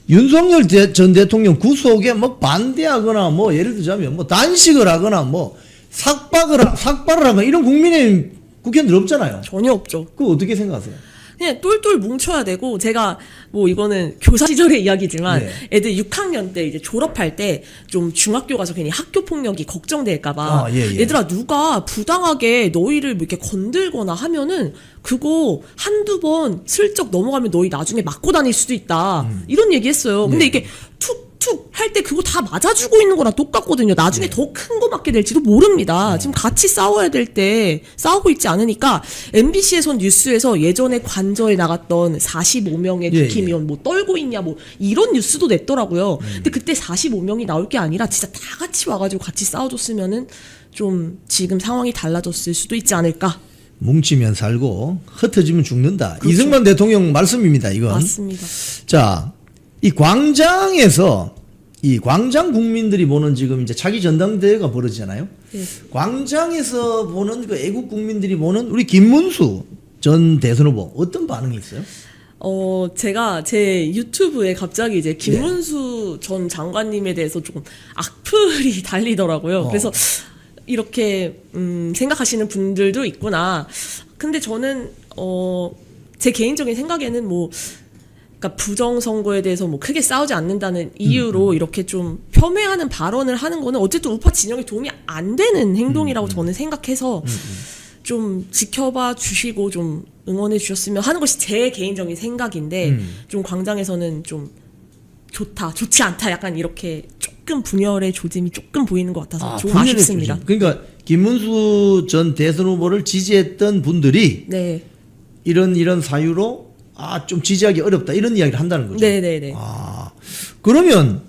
윤석열 전 대통령 구속에 뭐 반대하거나 뭐 예를 들자면 뭐 단식을 하거나 뭐 삭발을 하거나 이런 국민의 국회의원들 없잖아요. 전혀 없죠. 그거 어떻게 생각하세요? 그냥 똘똘 뭉쳐야 되고 제가 뭐 이거는 교사 시절의 이야기지만 네. 애들 6학년 때 이제 졸업할 때 좀 중학교 가서 괜히 학교 폭력이 걱정될까봐 예. 얘들아 누가 부당하게 너희를 뭐 이렇게 건들거나 하면은 그거 한두 번 슬쩍 넘어가면 너희 나중에 맞고 다닐 수도 있다 이런 얘기했어요. 근데 네. 이게 툭 할 때 그거 다 맞아주고 있는 거랑 똑같거든요. 나중에 더 큰 거 맞게 될지도 모릅니다. 지금 같이 싸워야 될 때 싸우고 있지 않으니까 MBC에선 뉴스에서 예전에 관저에 나갔던 45명의 예, 국힘의원 뭐 떨고 있냐 뭐 이런 뉴스도 냈더라고요. 근데 그때 45명이 나올 게 아니라 진짜 다 같이 와가지고 같이 싸워줬으면은 좀 지금 상황이 달라졌을 수도 있지 않을까. 뭉치면 살고 흩어지면 죽는다. 이승만 대통령 말씀입니다. 이건. 맞습니다. 자, 이 광장에서 이 광장 국민들이 보는 지금 이제 차기 전당대회가 벌어지잖아요. 네. 광장에서 보는 그 애국 국민들이 보는 우리 김문수 전 대선 후보 어떤 반응이 있어요? 제가 제 유튜브에 갑자기 이제 김문수 전 장관님에 대해서 조금 악플이 달리더라고요. 그래서 이렇게 생각하시는 분들도 있구나. 근데 저는 제 개인적인 생각에는 뭐 그러니까 부정선거에 대해서 뭐 크게 싸우지 않는다는 이유로 이렇게 좀 폄훼하는 발언을 하는 거는 어쨌든 우파 진영에 도움이 안 되는 행동이라고 저는 생각해서 좀 지켜봐 주시고 좀 응원해 주셨으면 하는 것이 제 개인적인 생각인데 좀 광장에서는 좀 좋지 않다 약간 이렇게 조금 분열의 조짐이 조금 보이는 것 같아서 좀 분열의 아쉽습니다. 조짐. 그러니까 김문수 전 대선 후보를 지지했던 분들이 네. 이런 사유로 좀 지지하기 어렵다 이런 이야기를 한다는 거죠. 네네네. 그러면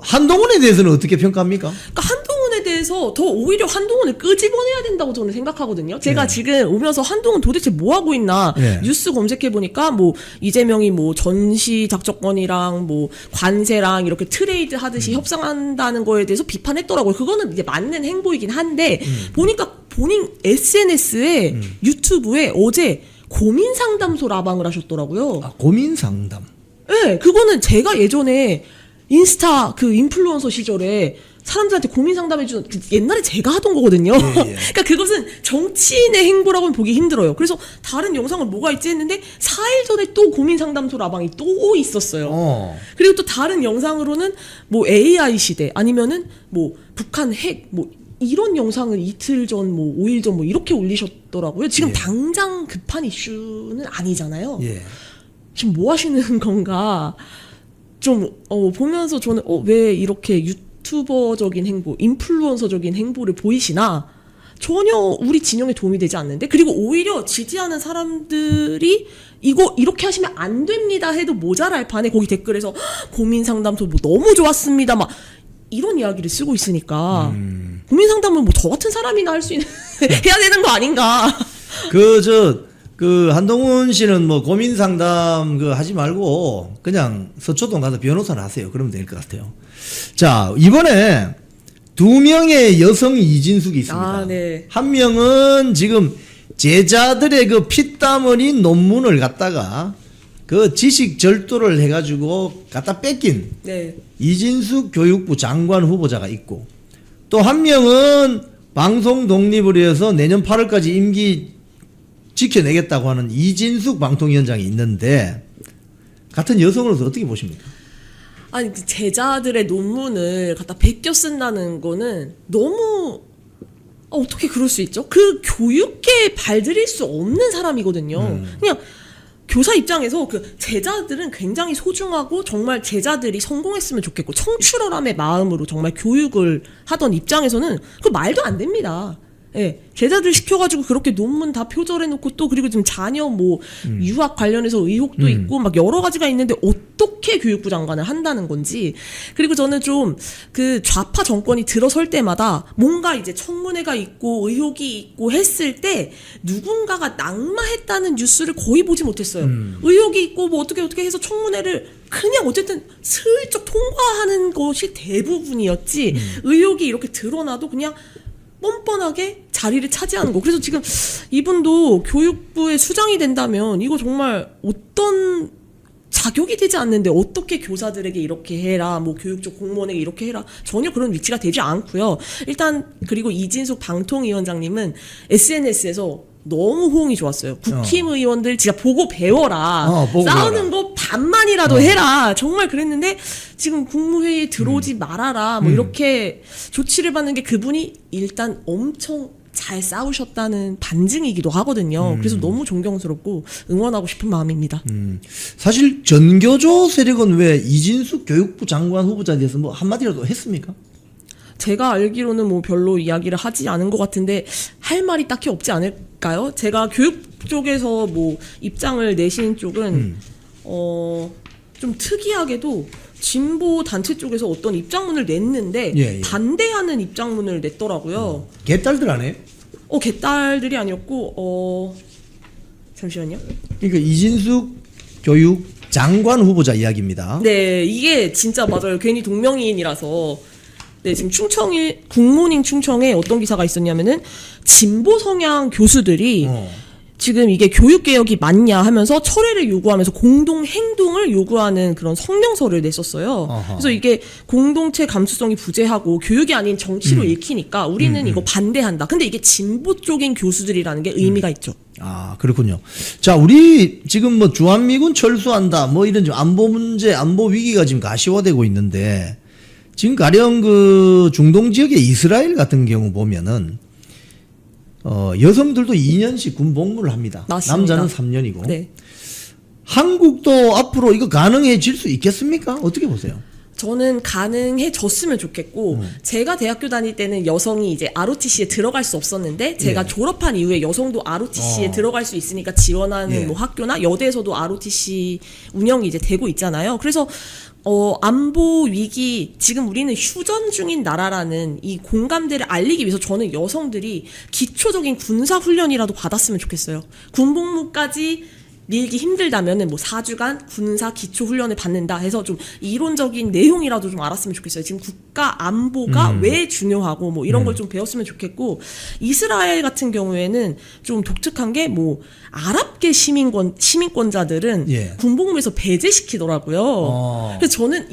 한동훈에 대해서는 어떻게 평가합니까? 그러니까 한동훈에 대해서 더 오히려 한동훈을 끄집어내야 된다고 저는 생각하거든요. 제가 지금 오면서 한동훈 도대체 뭐 하고 있나 뉴스 검색해 보니까 뭐 이재명이 뭐 전시 작전권이랑 뭐 관세랑 이렇게 트레이드 하듯이 협상한다는 거에 대해서 비판했더라고요. 그거는 이제 맞는 행보이긴 한데 보니까 본인 SNS에 유튜브에 어제 고민 상담소 라방을 하셨더라고요. 고민 상담. 네, 그거는 제가 예전에 인스타 그 인플루언서 시절에 사람들한테 고민 상담해주는 옛날에 제가 하던 거거든요. 그러니까 그것은 정치인의 행보라고는 보기 힘들어요. 그래서 다른 영상을 뭐가 있지 했는데 4일 전에 또 고민 상담소 라방이 또 있었어요. 그리고 또 다른 영상으로는 뭐 AI 시대 아니면은 뭐 북한 핵 뭐 이런 영상을 이틀 전, 뭐 5일 전 뭐 이렇게 올리셨더라고요. 지금 당장 급한 이슈는 아니잖아요. 지금 뭐 하시는 건가? 좀 보면서 저는 왜 이렇게 유튜버적인 행보, 인플루언서적인 행보를 보이시나? 전혀 우리 진영에 도움이 되지 않는데, 그리고 오히려 지지하는 사람들이 이거 이렇게 하시면 안 됩니다 해도 모자랄 판에 거기 댓글에서 고민 상담소 뭐 너무 좋았습니다 막 이런 이야기를 쓰고 있으니까 고민 상담은 뭐 저 같은 사람이나 할 수 있는 해야 되는 거 아닌가? 그 한동훈 씨는 뭐 고민 상담 하지 말고 그냥 서초동 가서 변호사를 하세요. 그러면 될 것 같아요. 자, 이번에 2명의 여성 이진숙이 있습니다. 네. 한 명은 지금 제자들의 그 피땀 흘린 논문을 갖다가 그 지식 절도를 해가지고 갖다 뺏긴 네. 이진숙 교육부 장관 후보자가 있고, 또 한 명은 방송 독립을 위해서 내년 8월까지 임기 지켜내겠다고 하는 이진숙 방통위원장이 있는데, 같은 여성으로서 어떻게 보십니까? 아니 그 제자들의 논문을 갖다 베껴 쓴다는 거는 너무 어떻게 그럴 수 있죠? 그 교육계에 발들일 수 없는 사람이거든요. 그냥 교사 입장에서 그 제자들은 굉장히 소중하고 정말 제자들이 성공했으면 좋겠고 청출어람의 마음으로 정말 교육을 하던 입장에서는 그 말도 안 됩니다. 예, 제자들 시켜가지고 그렇게 논문 다 표절해놓고 또 그리고 지금 자녀 뭐 유학 관련해서 의혹도 있고 막 여러 가지가 있는데 어떻게 교육부 장관을 한다는 건지. 그리고 저는 좀 그 좌파 정권이 들어설 때마다 뭔가 이제 청문회가 있고 의혹이 있고 했을 때 누군가가 낙마했다는 뉴스를 거의 보지 못했어요. 의혹이 있고 뭐 어떻게 해서 청문회를 그냥 어쨌든 슬쩍 통과하는 것이 대부분이었지. 의혹이 이렇게 드러나도 그냥 뻔뻔하게 자리를 차지하는 거. 그래서 지금 이분도 교육부의 수장이 된다면 이거 정말 어떤 자격이 되지 않는데 어떻게 교사들에게 이렇게 해라, 뭐 교육적 공무원에게 이렇게 해라, 전혀 그런 위치가 되지 않고요. 일단 그리고 이진숙 방통위원장님은 SNS에서 너무 호응이 좋았어요. 국힘 의원들 진짜 보고 배워라. 보고 싸우는 배워라. 거 반만이라도 해라. 정말 그랬는데 지금 국무회의에 들어오지 말아라. 뭐 이렇게 조치를 받는 게 그분이 일단 엄청 잘 싸우셨다는 반증이기도 하거든요. 그래서 너무 존경스럽고 응원하고 싶은 마음입니다. 사실 전교조 세력은 왜 이진숙 교육부 장관 후보자에 대해서 뭐 한마디라도 했습니까? 제가 알기로는 뭐 별로 이야기를 하지 않은 것 같은데 할 말이 딱히 없지 않을까요? 제가 교육 쪽에서 뭐 입장을 내신 쪽은 좀 특이하게도 진보 단체 쪽에서 어떤 입장문을 냈는데 예. 반대하는 입장문을 냈더라고요. 개딸들 안 해요? 개딸들이 아니었고 잠시만요. 그러니까 이진숙 교육 장관 후보자 이야기입니다. 네, 이게 진짜 맞아요. 괜히 동명이인이라서. 네, 지금 굿모닝 충청에 어떤 기사가 있었냐면은 진보 성향 교수들이 지금 이게 교육개혁이 맞냐 하면서 철회를 요구하면서 공동행동을 요구하는 그런 성명서를 냈었어요. 그래서 이게 공동체 감수성이 부재하고 교육이 아닌 정치로 읽히니까 우리는 이거 반대한다. 근데 이게 진보 쪽인 교수들이라는 게 의미가 있죠. 아, 그렇군요. 자, 우리 지금 뭐 주한미군 철수한다, 뭐 이런 좀 안보 문제, 안보 위기가 지금 가시화되고 있는데 지금 가령 그 중동 지역의 이스라엘 같은 경우 보면은 여성들도 2년씩 군 복무를 합니다. 맞습니다. 남자는 3년이고. 네. 한국도 앞으로 이거 가능해질 수 있겠습니까? 어떻게 보세요? 저는 가능해졌으면 좋겠고 제가 대학교 다닐 때는 여성이 이제 ROTC에 들어갈 수 없었는데 제가 졸업한 이후에 여성도 ROTC에 들어갈 수 있으니까 지원하는 뭐 학교나 여대에서도 ROTC 운영이 이제 되고 있잖아요. 그래서 안보 위기, 지금 우리는 휴전 중인 나라라는 이 공감대를 알리기 위해서 저는 여성들이 기초적인 군사 훈련이라도 받았으면 좋겠어요. 군복무까지 밀기 힘들다면은 뭐 4주간 군사 기초 훈련을 받는다 해서 좀 이론적인 내용이라도 좀 알았으면 좋겠어요. 지금 국가 안보가 왜 중요하고 뭐 이런 걸 좀 배웠으면 좋겠고, 이스라엘 같은 경우에는 좀 독특한 게 뭐 아랍계 시민권자들은 군복무에서 배제시키더라고요. 그래서 저는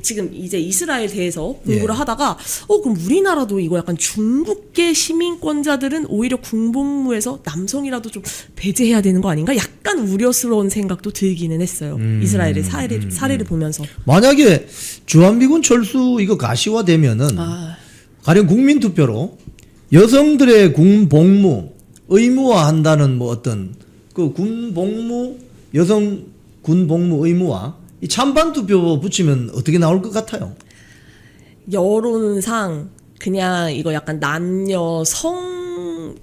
지금 이제 이스라엘 대해서 공부를 하다가 그럼 우리나라도 이거 약간 중국계 시민권자들은 오히려 군복무에서 남성이라도 좀 배제해야 되는 거 아닌가? 약간 우려스러운 생각도 들기는 했어요. 이스라엘의 사례를 보면서. 만약에 주한미군 철수 이거 가시화되면은 가령 국민투표로 여성들의 군 복무 의무화한다는 뭐 어떤 그 군 복무 여성 군 복무 의무화 이 찬반 투표 붙이면 어떻게 나올 것 같아요? 여론상 그냥 이거 약간 남녀 성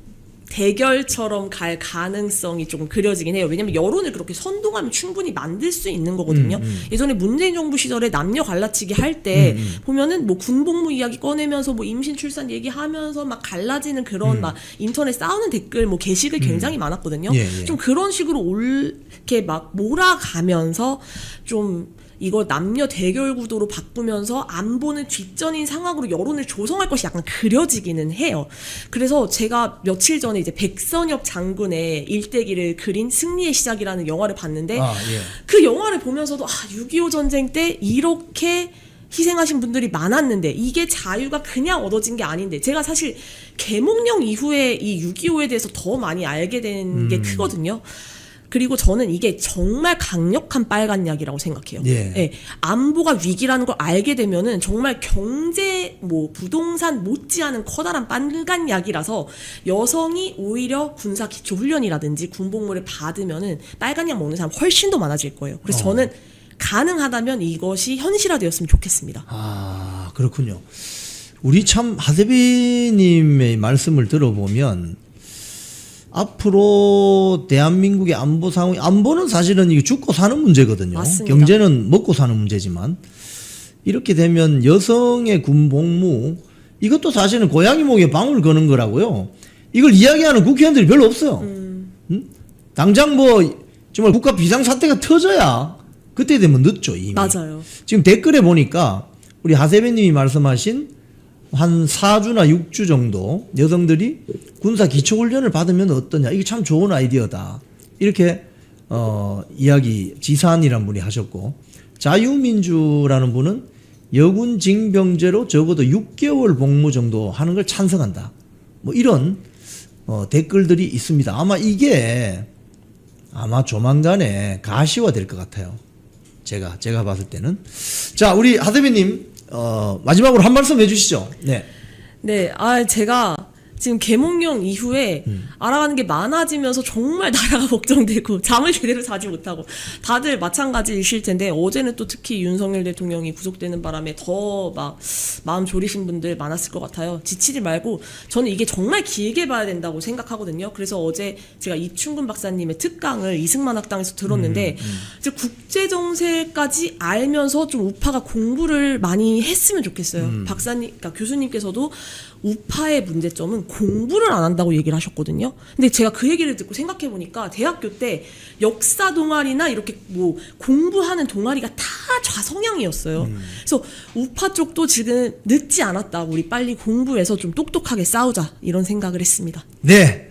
대결처럼 갈 가능성이 조금 그려지긴 해요. 왜냐면 여론을 그렇게 선동하면 충분히 만들 수 있는 거거든요. 예전에 문재인 정부 시절에 남녀 갈라치기 할 때 보면은 뭐 군복무 이야기 꺼내면서 뭐 임신 출산 얘기하면서 막 갈라지는 그런 막 인터넷 싸우는 댓글 뭐 게시글 굉장히 많았거든요. 좀 그런 식으로 이렇게 막 몰아가면서 좀 이걸 남녀 대결 구도로 바꾸면서 안보는 뒷전인 상황으로 여론을 조성할 것이 약간 그려지기는 해요. 그래서 제가 며칠 전에 이제 백선엽 장군의 일대기를 그린 승리의 시작이라는 영화를 봤는데 그 영화를 보면서도 6.25 전쟁 때 이렇게 희생하신 분들이 많았는데 이게 자유가 그냥 얻어진 게 아닌데, 제가 사실 계몽령 이후에 이 6.25에 대해서 더 많이 알게 된 게 크거든요. 그리고 저는 이게 정말 강력한 빨간 약이라고 생각해요. 안보가 위기라는 걸 알게 되면은 정말 경제, 뭐 부동산 못지않은 커다란 빨간 약이라서 여성이 오히려 군사 기초 훈련이라든지 군복무를 받으면은 빨간 약 먹는 사람 훨씬 더 많아질 거예요. 그래서 저는 가능하다면 이것이 현실화되었으면 좋겠습니다. 아, 그렇군요. 우리 참 하세빈님의 말씀을 들어보면 앞으로 대한민국의 안보 상황, 안보는 사실은 이게 죽고 사는 문제거든요. 맞습니다. 경제는 먹고 사는 문제지만 이렇게 되면 여성의 군복무 이것도 사실은 고양이 목에 방울 거는 거라고요. 이걸 이야기하는 국회의원들이 별로 없어요. 당장 뭐 정말 국가 비상사태가 터져야 그때 되면 늦죠 이미. 맞아요. 지금 댓글에 보니까 우리 하세빈님이 말씀하신 한 4주나 6주 정도 여성들이 군사 기초훈련을 받으면 어떠냐. 이게 참 좋은 아이디어다. 이렇게 이야기 지산이라는 분이 하셨고, 자유민주라는 분은 여군 징병제로 적어도 6개월 복무 정도 하는 걸 찬성한다. 뭐 이런 댓글들이 있습니다. 아마 이게 아마 조만간에 가시화 될 것 같아요. 제가 봤을 때는. 자, 우리 하대비님 마지막으로 한 말씀 해주시죠. 네. 네, 제가 지금 계몽령 이후에 알아가는 게 많아지면서 정말 나라가 걱정되고 잠을 제대로 자지 못하고 다들 마찬가지이실 텐데 어제는 또 특히 윤석열 대통령이 구속되는 바람에 더 막 마음 졸이신 분들 많았을 것 같아요. 지치지 말고 저는 이게 정말 길게 봐야 된다고 생각하거든요. 그래서 어제 제가 이충근 박사님의 특강을 이승만 학당에서 들었는데 이제 국제 정세까지 알면서 좀 우파가 공부를 많이 했으면 좋겠어요. 박사님, 그러니까 교수님께서도 우파의 문제점은 공부를 안 한다고 얘기를 하셨거든요. 근데 제가 그 얘기를 듣고 생각해 보니까 대학교 때 역사 동아리나 이렇게 뭐 공부하는 동아리가 다 좌성향이었어요. 그래서 우파 쪽도 지금 늦지 않았다. 우리 빨리 공부해서 좀 똑똑하게 싸우자. 이런 생각을 했습니다. 네.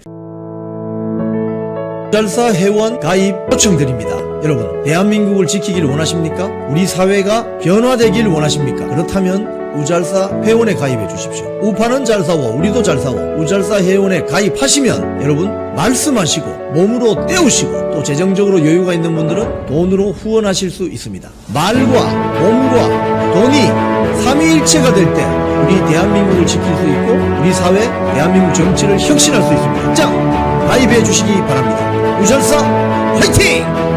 우잘사 회원 가입 요청드립니다. 여러분, 대한민국을 지키기를 원하십니까? 우리 사회가 변화되기를 원하십니까? 그렇다면 우잘사 회원에 가입해 주십시오. 우파는 잘 싸워, 우리도 잘 싸워. 우잘사 회원에 가입하시면 여러분 말씀하시고 몸으로 때우시고 또 재정적으로 여유가 있는 분들은 돈으로 후원하실 수 있습니다. 말과 몸과 돈이 삼위일체가 될 때 우리 대한민국을 지킬 수 있고 우리 사회, 대한민국 정치를 혁신할 수 있습니다. 자, 가입해 주시기 바랍니다. 우잘사 화이팅!